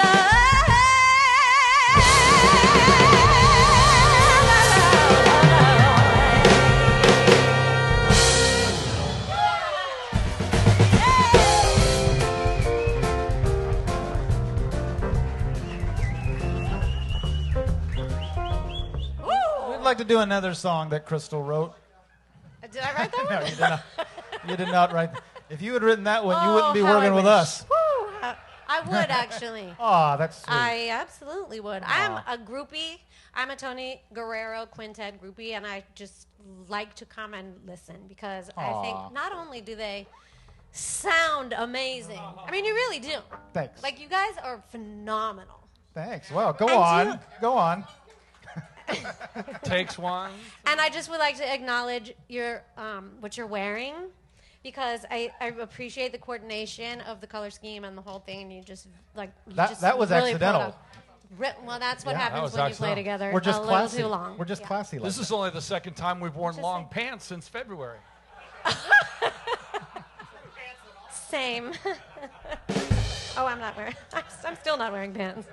We'd like to do another song that Crystal wrote. Did I write that one? No, you did not. You did not write. If you had written that one, you wouldn't be how working I with wish. us. Woo, I would actually. Aw, that's sweet. I absolutely would. I'm a groupie. I'm a Tony Guerrero Quintet groupie, and I just like to come and listen because I think not only do they sound amazing, I mean, you really do. Thanks. Like, you guys are phenomenal. Thanks. Well, go And on. you- Go on. Takes one. And I just would like to acknowledge your what you're wearing, because I appreciate the coordination of the color scheme and the whole thing. And you just That was really accidental. Well, that's what Yeah, happens was when you play accidental. together. We're just a classy. little too long. We're just Yeah. classy. Like This is only the second time we've worn Just long like- pants since February. Same. Oh, I'm not wearing. I'm still not wearing pants.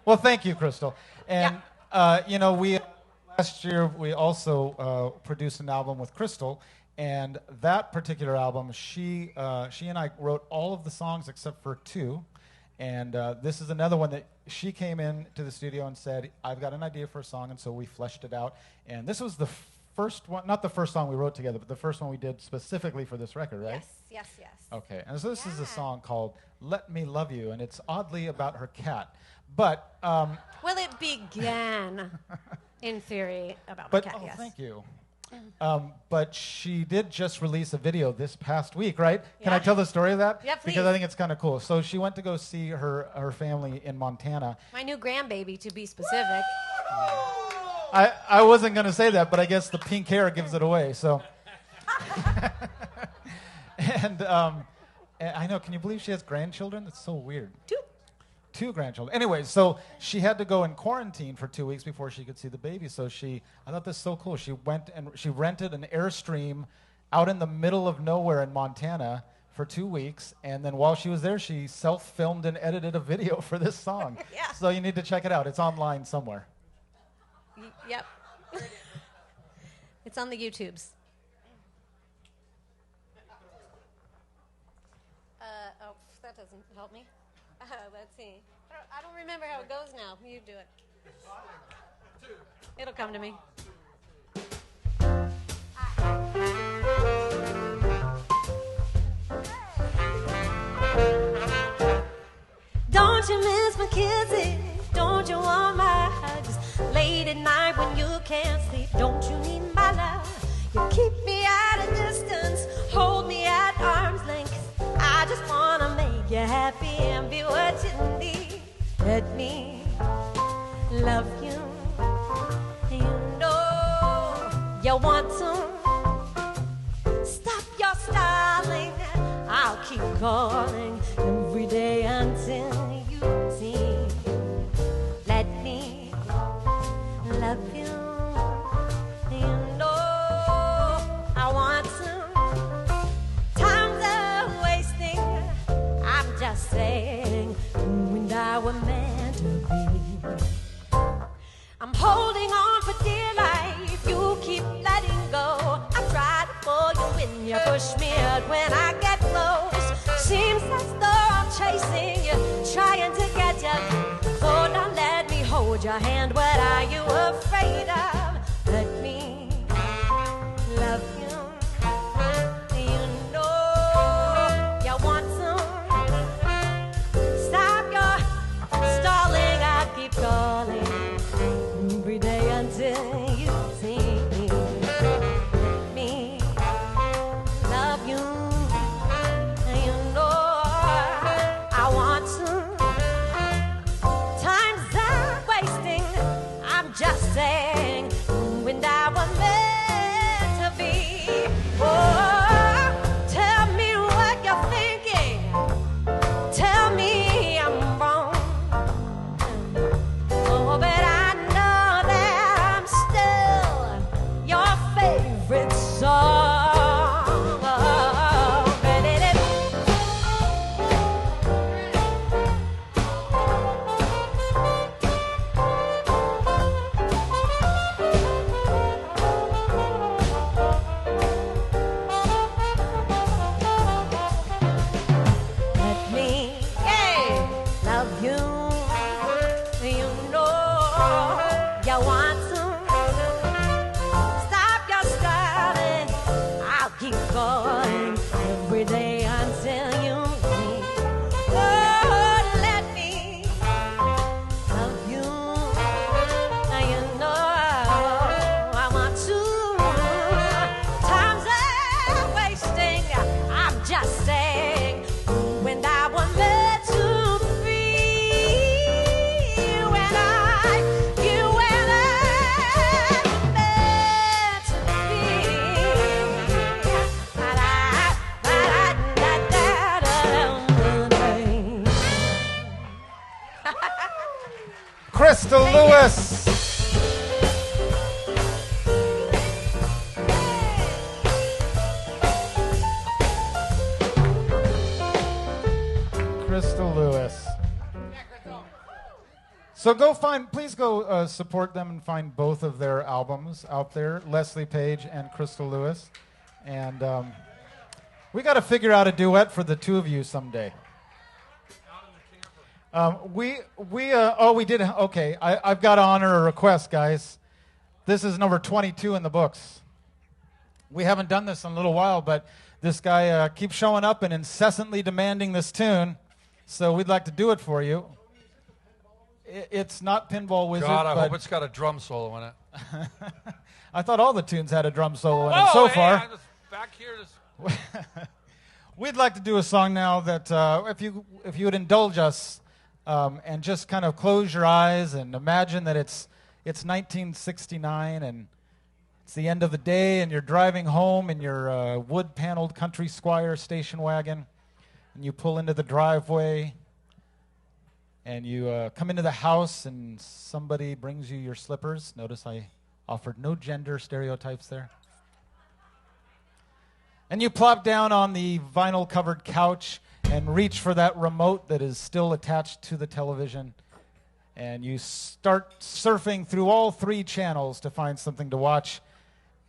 Well, thank you, Crystal. And you know, we last year we also produced an album with Crystal, and that particular album, she and I wrote all of the songs except for 2, and this is another one that she came in to the studio and said, "I've got an idea for a song," and so we fleshed it out. And this was the first one, not the first song we wrote together, but the first one we did specifically for this record, right? Yes. Okay, and so this is a song called "Let Me Love You," and it's oddly about her cat. But Well, it began, in theory, about but my cat. Yes. thank you. But she did just release a video this past week, right? Can I Yeah. tell the story of that? Yeah, please. Because I think it's kind of cool. So she went to go see her family in Montana. My new grandbaby, to be specific. I wasn't going to say that, but I guess the pink hair gives it away. So, and I know. Can you believe she has grandchildren? That's so weird. 2 grandchildren. Anyway, so she had to go in quarantine for 2 weeks before she could see the baby. So I thought this so cool. She went and she rented an Airstream out in the middle of nowhere in Montana for 2 weeks, and then while she was there, she self-filmed and edited a video for this song. Yeah. So you need to check it out. It's online somewhere. Yep. It's on the YouTubes. Oh, that doesn't help me. Let's see. I don't remember how it goes now. You do it. It'll come to me. Don't you miss my kisses? Don't you want my hugs? Late at night when you can't sleep, don't you need my love? You keep me at a distance, hold me at arm's length. I just wanna make you happy and be what you need. Let me love you. You know you want to. Stop your stalling. I'll keep calling every day until you see. Let me love you. You know I want to. Times are wasting. I'm just saying, you and I were meant to be. I'm holding on for dear life. You keep letting go. I try to pull you in. You push me out when I get close. Seems as though I'm chasing you, trying to get you. So now let me hold your hand. What are you afraid of? Let me love you. You know you want to. Stop your stalling. I keep calling every day until you see me. Love you. You know I want to. Time's are wasting. Crystal Lewis. Crystal Lewis. So please go support them and find both of their albums out there, Leslie Page and Crystal Lewis. And we got to figure out a duet for the two of you someday. We did. Okay, I've got to honor a request, guys. This is number 22 in the books. We haven't done this in a little while, but this guy keeps showing up and incessantly demanding this tune. So we'd like to do it for you. It's not Pinball Wizard. God, I hope it's got a drum solo in it. I thought all the tunes had a drum solo in them so far. I'm just back here. We'd like to do a song now that, if you would indulge us, and just kind of close your eyes and imagine that it's 1969 and it's the end of the day and you're driving home in your wood-paneled Country Squire station wagon, and you pull into the driveway and you come into the house and somebody brings you your slippers. Notice I offered no gender stereotypes there. And you plop down on the vinyl-covered couch and reach for that remote that is still attached to the television. And you start surfing through all 3 channels to find something to watch.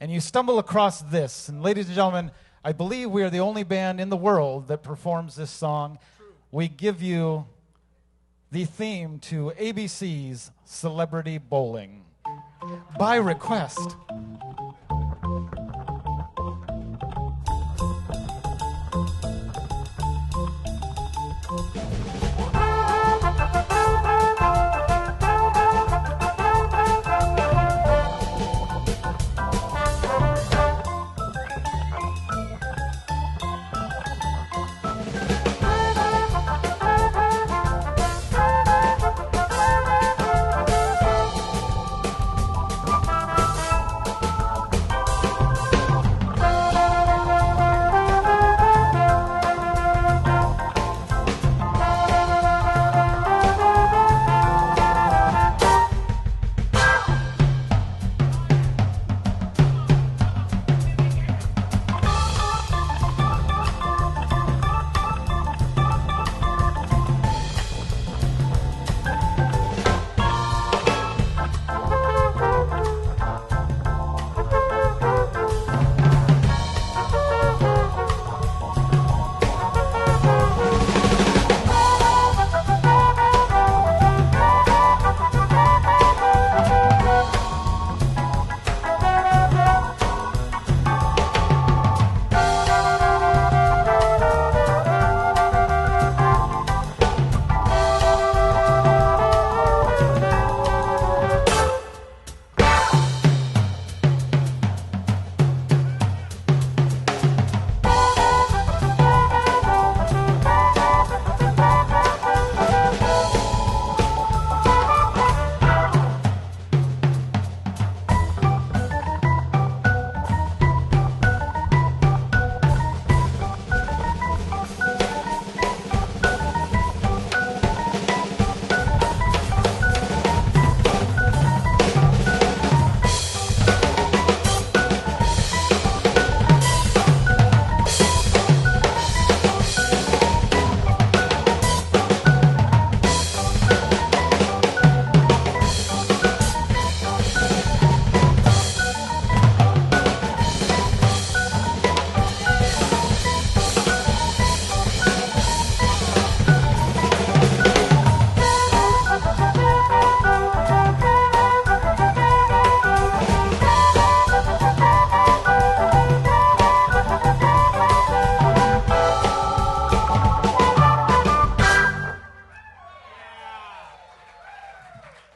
And you stumble across this. And ladies and gentlemen, I believe we are the only band in the world that performs this song. We give you the theme to ABC's Celebrity Bowling by request.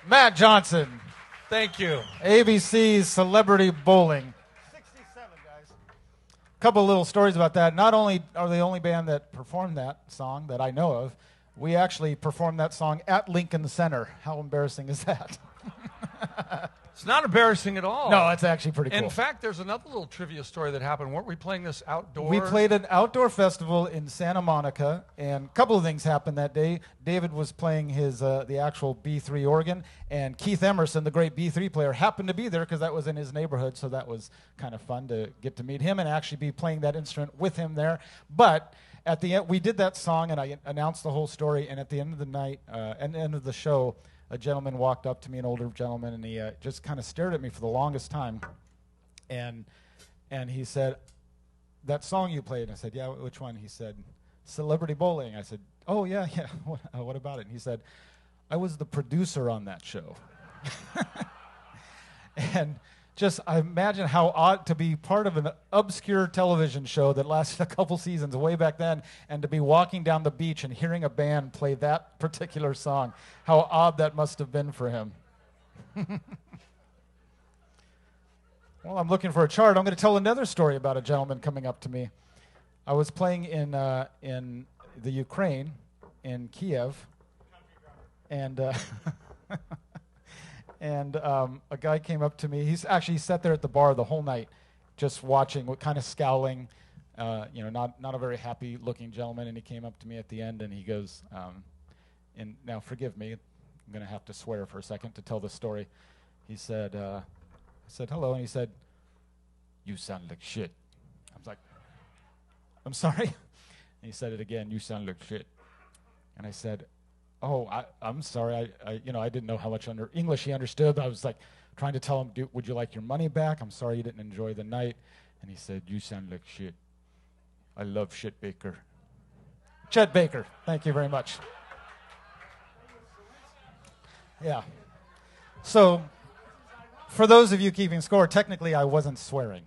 Matt Johnson. Thank you. ABC's Celebrity Bowling. 67, guys. A couple little stories about that. Not only are they the only band that performed that song that I know of, we actually performed that song at Lincoln Center. How embarrassing is that? It's not embarrassing at all. No, it's actually pretty cool. In fact, there's another little trivia story that happened. Weren't we playing this outdoors? We played an outdoor festival in Santa Monica, and a couple of things happened that day. David was playing his the actual B3 organ, and Keith Emerson, the great B3 player, happened to be there because that was in his neighborhood, so that was kind of fun to get to meet him and actually be playing that instrument with him there. But at the end, we did that song, and I announced the whole story, and at the end of the night, at the end of the show, a gentleman walked up to me, an older gentleman, and he just kind of stared at me for the longest time. And he said, "That song you played?" And I said, "Yeah, which one?" He said, "Celebrity Bowling." I said, "Oh, yeah. What about it?" And he said, "I was the producer on that show." And just, I imagine how odd to be part of an obscure television show that lasted a couple seasons way back then, and to be walking down the beach and hearing a band play that particular song. How odd that must have been for him. Well, I'm looking for a chart. I'm going to tell another story about a gentleman coming up to me. I was playing in the Ukraine, in Kiev, and and a guy came up to me. He sat there at the bar the whole night, just watching, kind of scowling, not a very happy-looking gentleman. And he came up to me at the end, and he goes, and now forgive me, I'm going to have to swear for a second to tell the story. He said, I said, "Hello," and he said, "You sound like shit." I was like, "I'm sorry?" And he said it again, "You sound like shit." And I said, "Oh, I'm sorry. I didn't know how much English he understood. I was like trying to tell him, would you like your money back? I'm sorry you didn't enjoy the night." And he said, "You sound like shit. I love Shit Baker." Chet Baker. Thank you very much. Yeah. So, for those of you keeping score, technically I wasn't swearing.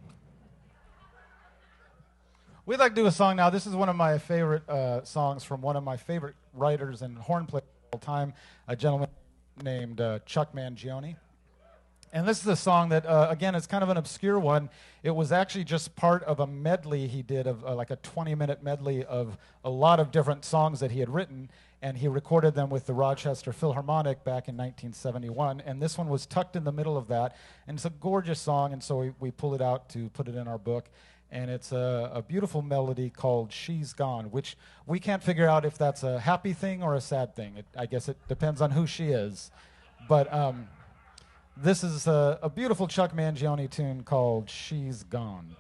We'd like to do a song now. This is one of my favorite songs from one of my favorite writers and horn players of all time, a gentleman named Chuck Mangione. And this is a song that, again, it's kind of an obscure one. It was actually just part of a medley he did, of like a 20-minute medley of a lot of different songs that he had written, and he recorded them with the Rochester Philharmonic back in 1971. And this one was tucked in the middle of that, and it's a gorgeous song, and so we pull it out to put it in our book. And it's a beautiful melody called "She's Gone," which we can't figure out if that's a happy thing or a sad thing. I guess it depends on who she is. But this is a beautiful Chuck Mangione tune called "She's Gone."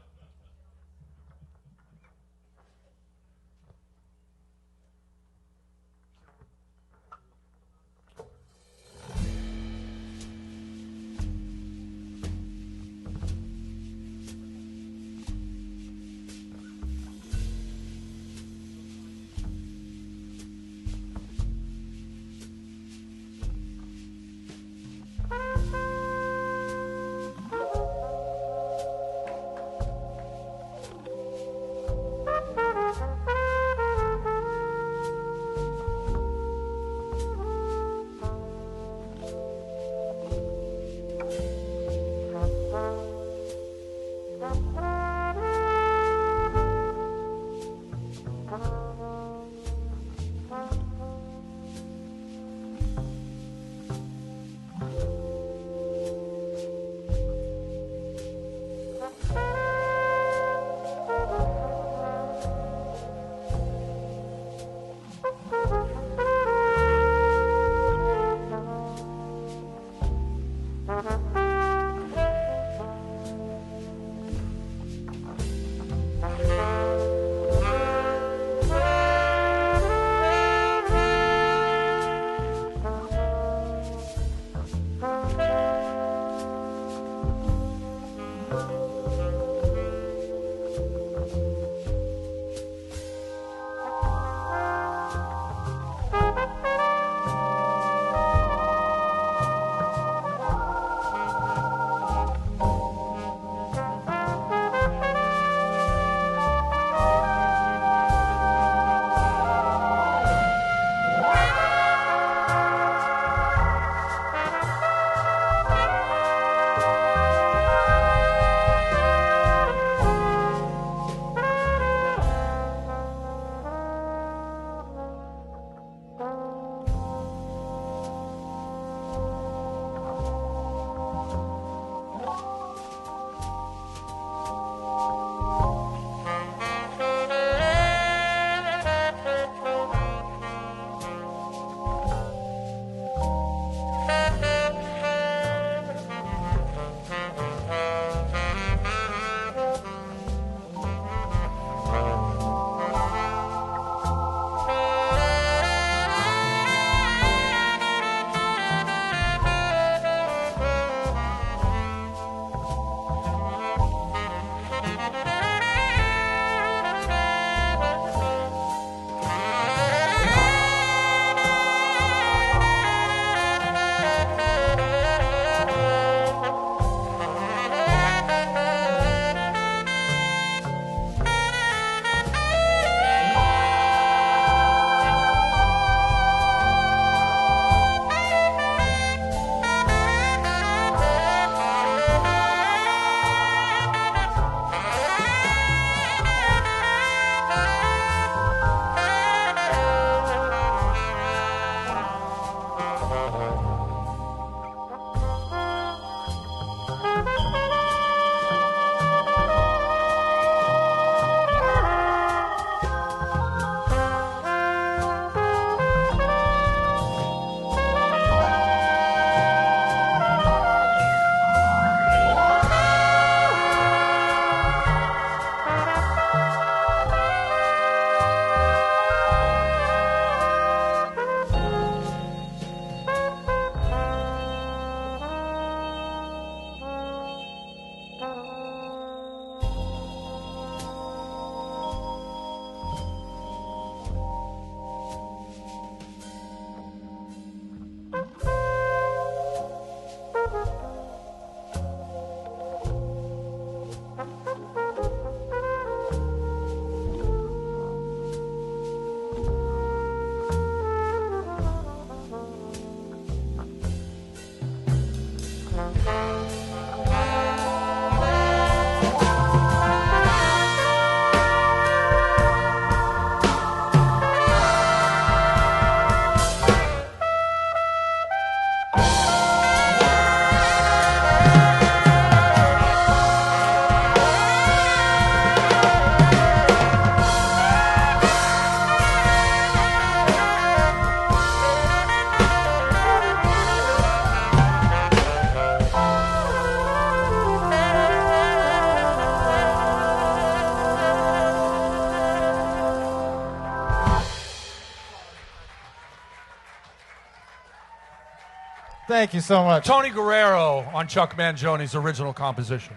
Thank you so much. Tony Guerrero on Chuck Mangioni's original composition.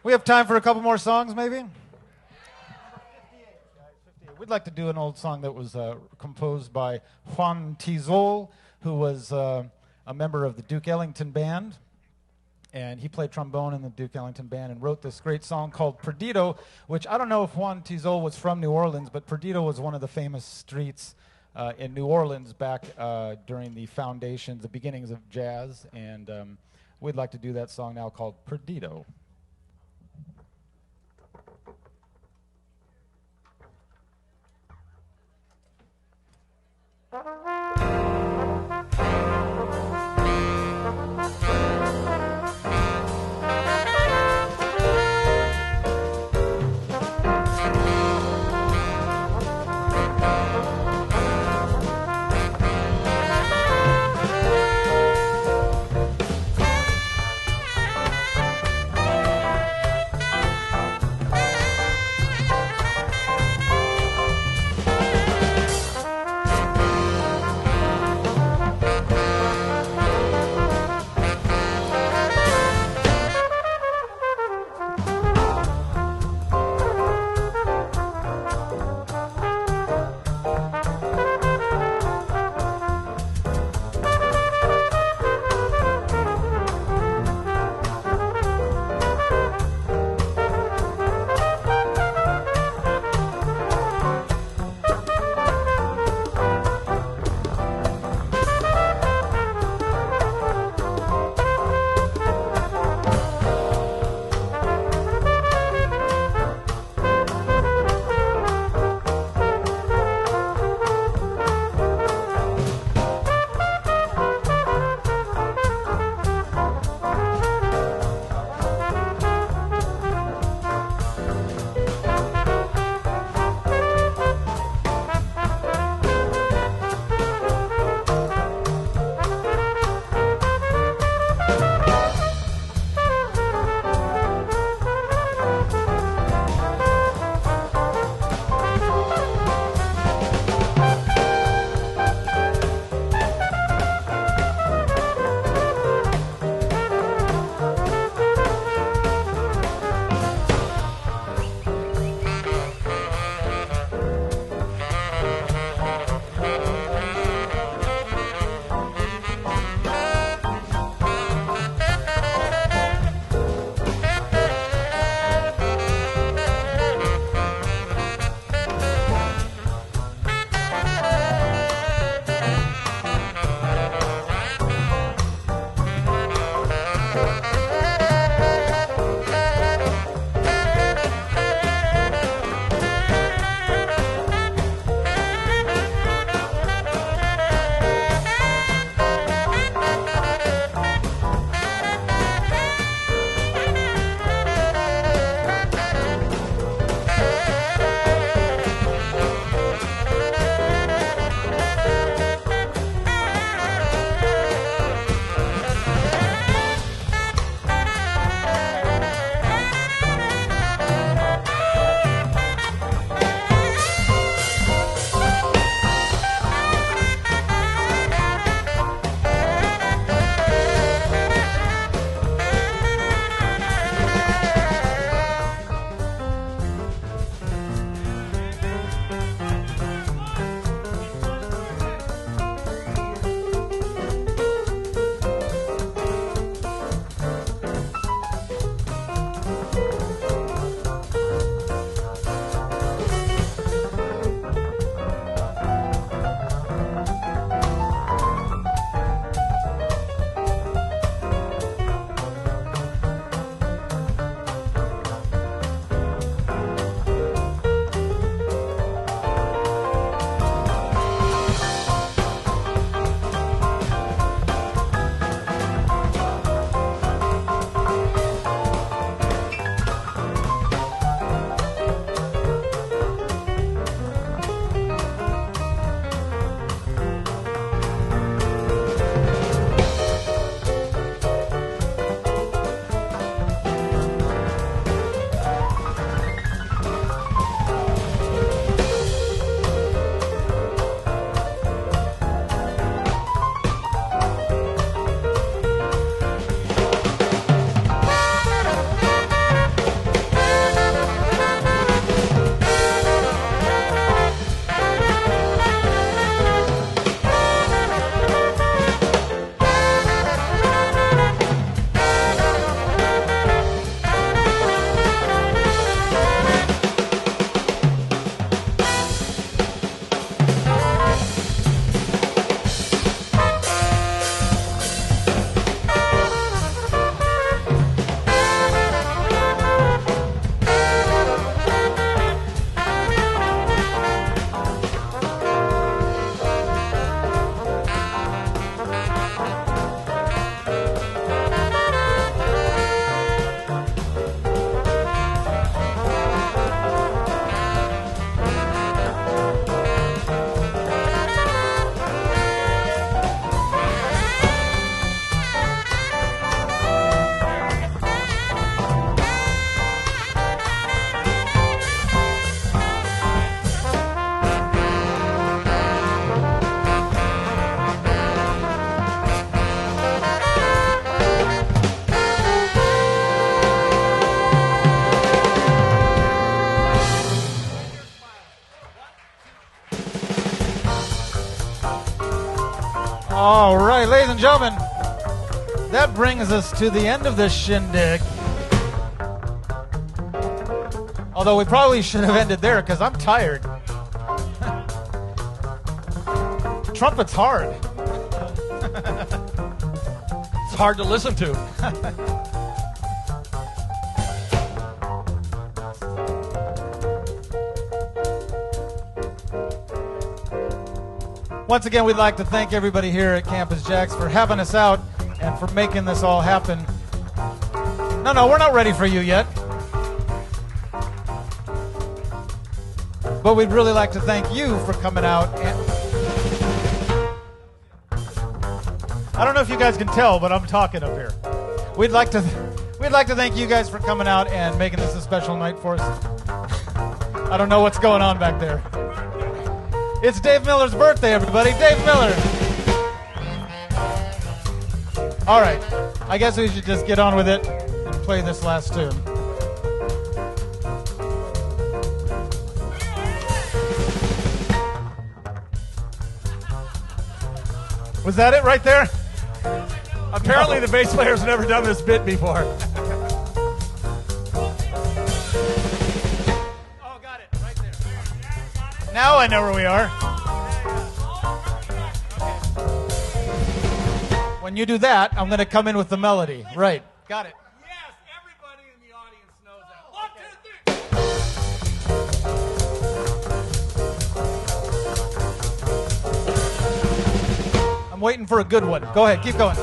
We have time for a couple more songs, maybe? We'd like to do an old song that was composed by Juan Tizol, who was a member of the Duke Ellington Band. And he played trombone in the Duke Ellington Band and wrote this great song called Perdido, which I don't know if Juan Tizol was from New Orleans, but Perdido was one of the famous streets in New Orleans back during the foundations, the beginnings of jazz. And we'd like to do that song now called Perdido. All right, ladies and gentlemen, that brings us to the end of this shindig. Although we probably should have ended there because I'm tired. Trumpet's hard. It's hard to listen to. Once again, we'd like to thank everybody here at Campus JAX for having us out and for making this all happen. No, we're not ready for you yet. But we'd really like to thank you for coming out. And I don't know if you guys can tell, but I'm talking up here. We'd like to thank you guys for coming out and making this a special night for us. I don't know what's going on back there. It's Dave Miller's birthday, everybody. Dave Miller. All right. I guess we should just get on with it and play this last tune. Was that it right there? Apparently the bass player's never done this bit before. Oh, got it. Right there. Now I know where we are. When you do that, I'm going to come in with the melody. Right. Got it. Yes, everybody in the audience knows that. 1, 2, 3. I'm waiting for a good one. Go ahead. Keep going.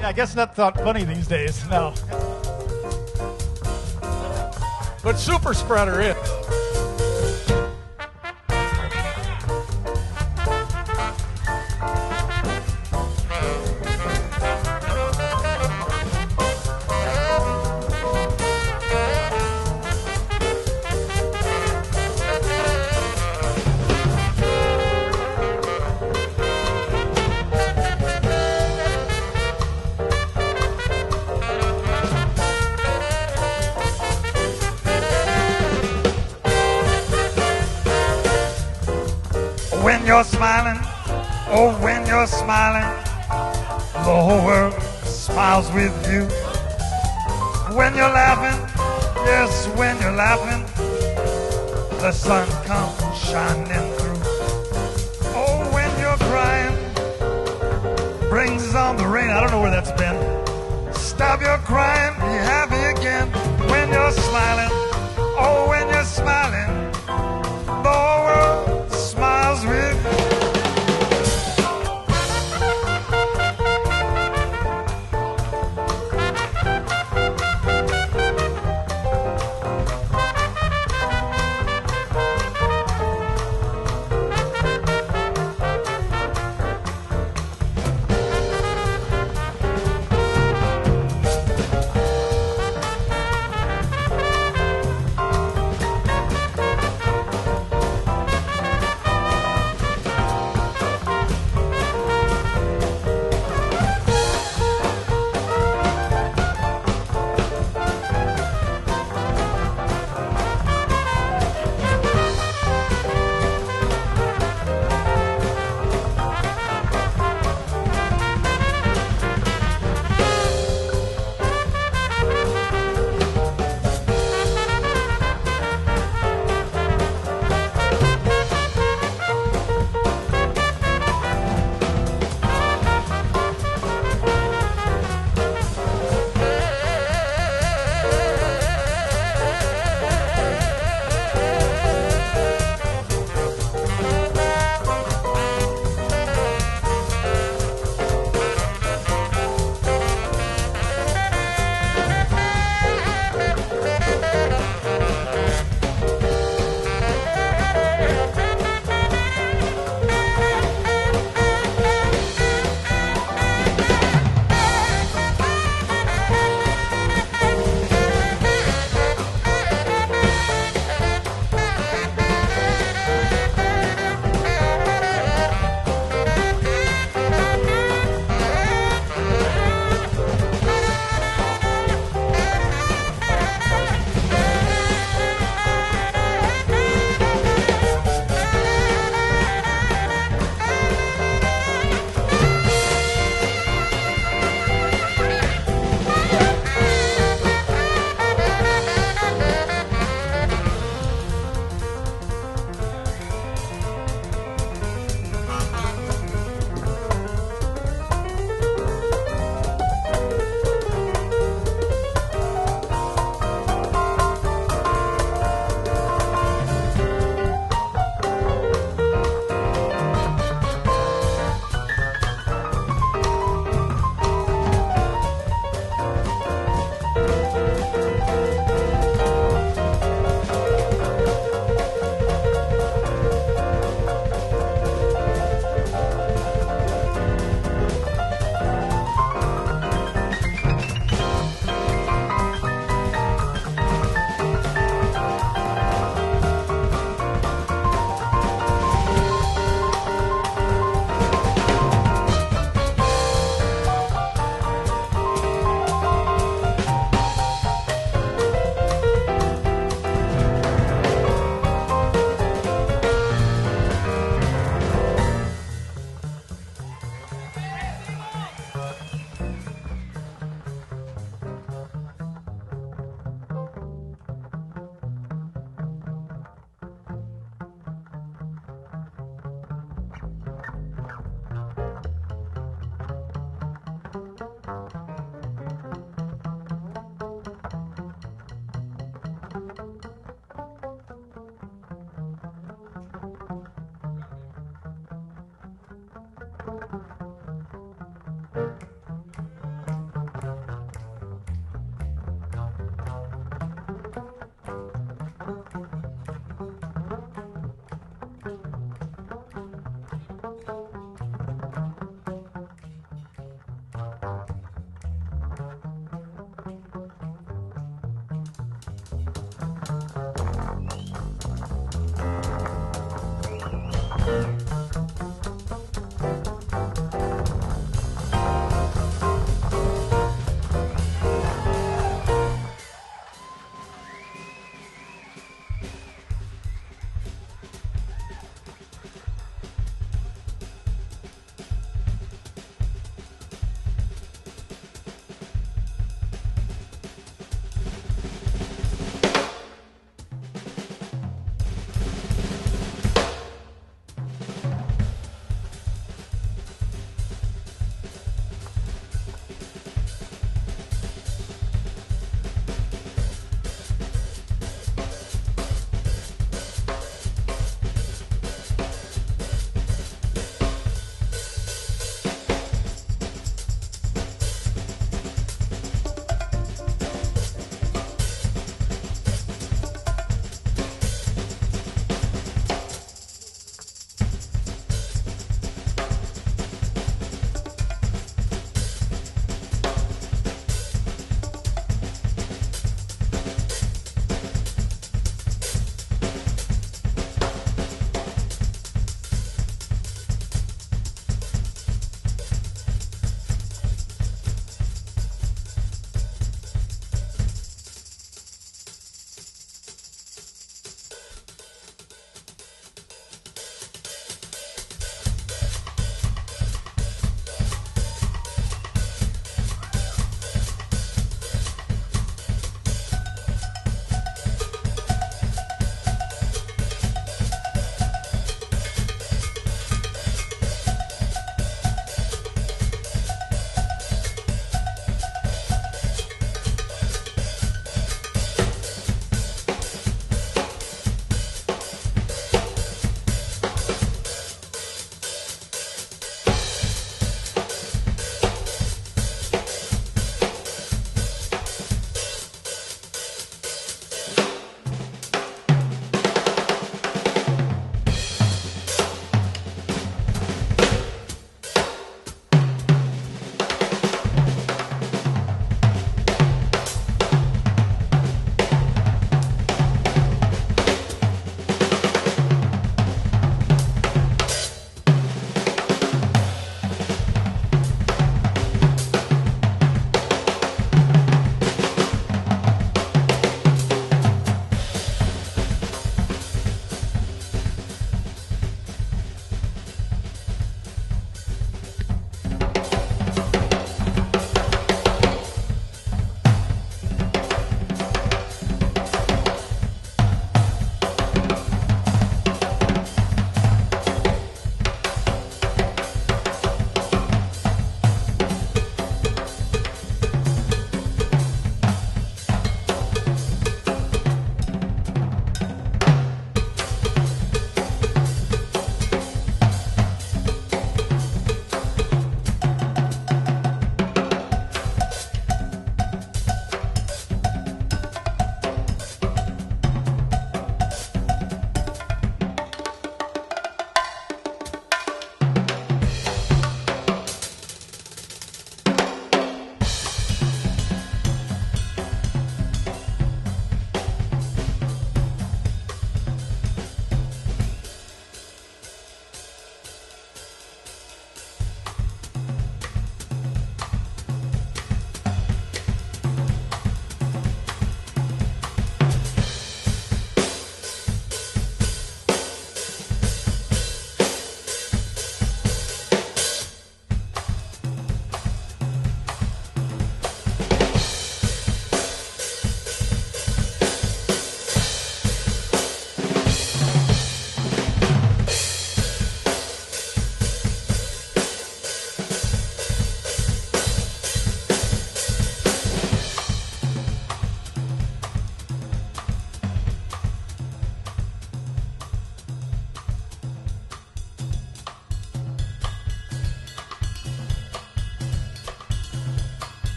I guess that's not funny these days. No. But Super Spreader is. When you're smiling, oh, when you're smiling, the whole world smiles with you. When you're laughing, yes, when you're laughing, the sun comes shining through. Oh, when you're crying, brings on the rain. I don't know where that's been. Stop your crying, be happy again. When you're smiling, oh, when you're smiling, the whole world smiles with you.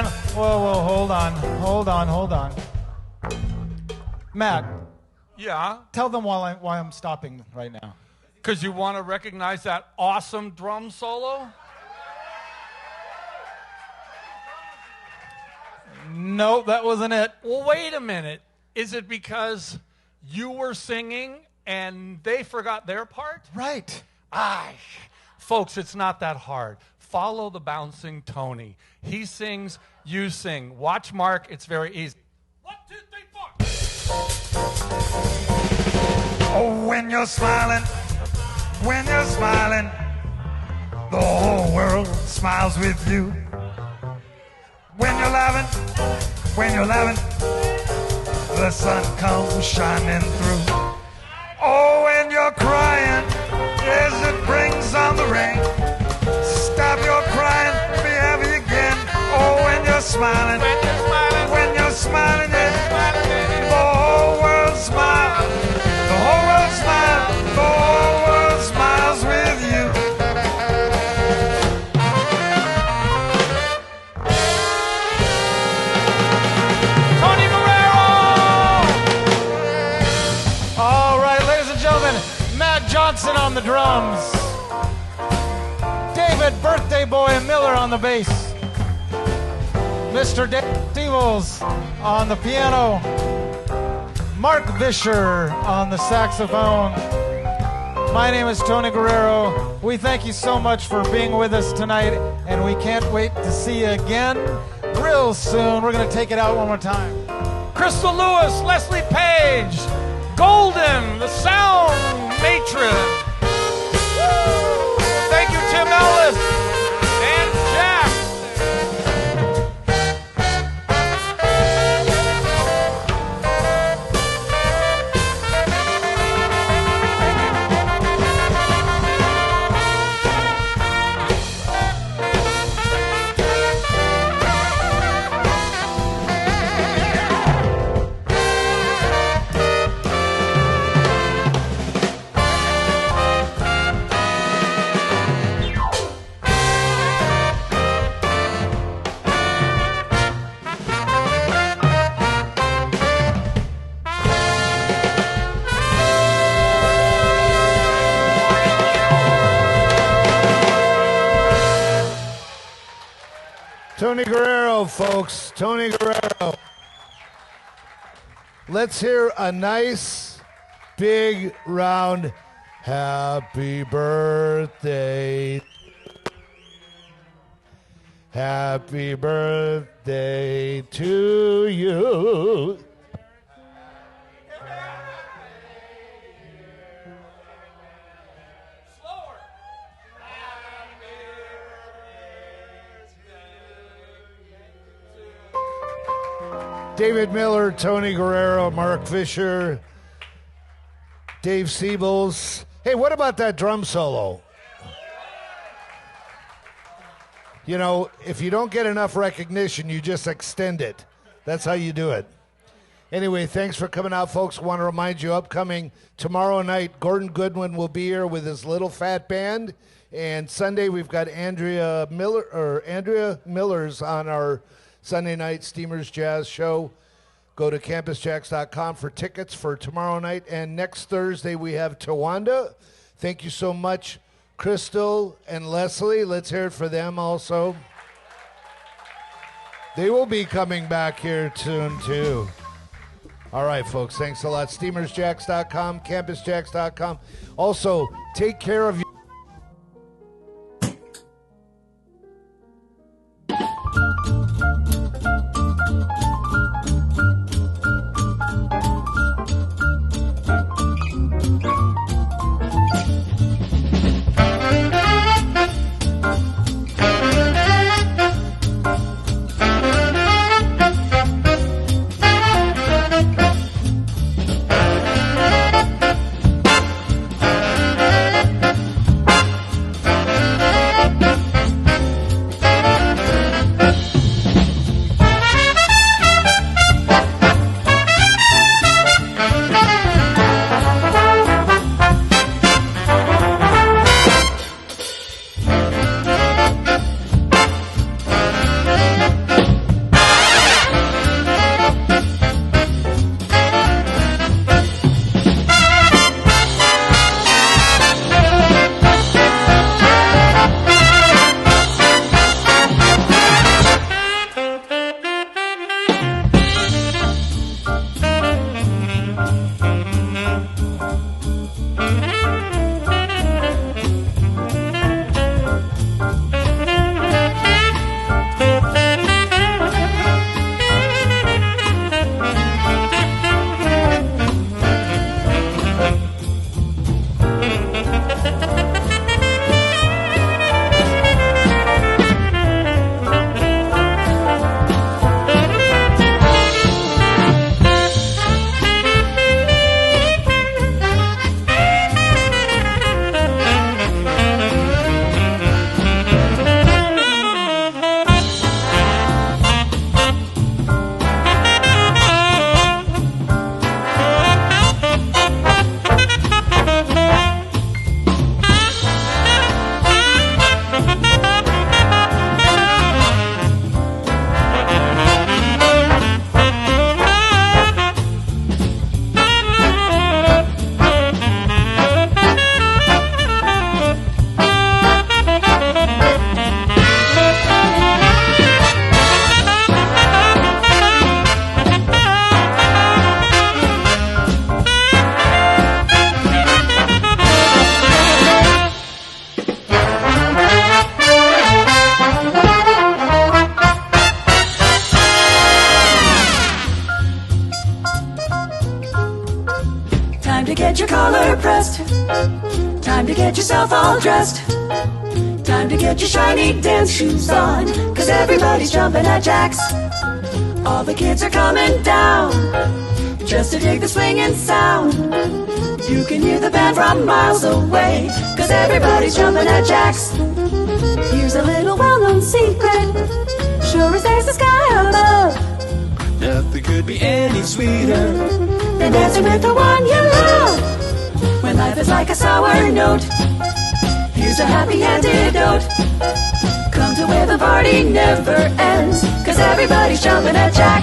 smiling. Whoa, hold on. Matt, Yeah, tell them why I'm stopping right now. because you want to recognize that awesome drum solo? No, that wasn't it. Well, wait a minute. Is it because you were singing and they forgot their part? Right. Folks, it's not that hard. Follow the bouncing Tony. He sings, you sing. Watch Mark, it's very easy. 1, 2, 3, 4. Oh, when you're smiling, the whole world smiles with you. When you're laughing, the sun comes shining through. Oh, when you're crying, as it brings on the rain, stop your crying, be happy again. Oh, when you're smiling, yeah, the whole world smiles, the whole world smiles, the whole world smiles with you. Tony Guerrero! All right, ladies and gentlemen, Matt Johnson on the drums. David Birthday Boy Miller on the bass. Mr. Siebels on the piano. Mark Visher on the saxophone. My name is Tony Guerrero. We thank you so much for being with us tonight, and we can't wait to see you again real soon. We're going to take it out one more time. Crystal Lewis, Leslie Page, Golden, the sound matron. Woo! Thank you, Tim Ellis and Jack. Tony Guerrero, folks. Tony Guerrero. Let's hear a nice, big, round happy birthday. Happy birthday to you. David Miller, Tony Guerrero, Mark Visher, Dave Siebels. Hey, what about that drum solo? You know, if you don't get enough recognition, you just extend it. That's how you do it. Anyway, thanks for coming out, folks. Want to remind you, upcoming tomorrow night, Gordon Goodwin will be here with his Little Fat Band. And Sunday, we've got Andrea Miller's on our Sunday night Steamers Jazz show. Go to campusjax.com for tickets for tomorrow night. And next Thursday, we have Tawanda. Thank you so much, Crystal and Leslie. Let's hear it for them also. They will be coming back here soon, too. All right, folks. Thanks a lot. SteamersJax.com, campusjax.com. Also, take care of you. collar pressed. Time to get yourself all dressed. Time to get your shiny dance shoes on, 'cause everybody's jumping at JAX. All the kids are coming down just to dig the swinging sound. You can hear the band from miles away, 'cause everybody's jumping at JAX. Here's a little well-known secret, sure as there's the sky above. Nothing could be any sweeter than dancing with the one you love. When life is like a sour note, here's a happy antidote. Come to where the party never ends, 'cause everybody's jumping at JAX.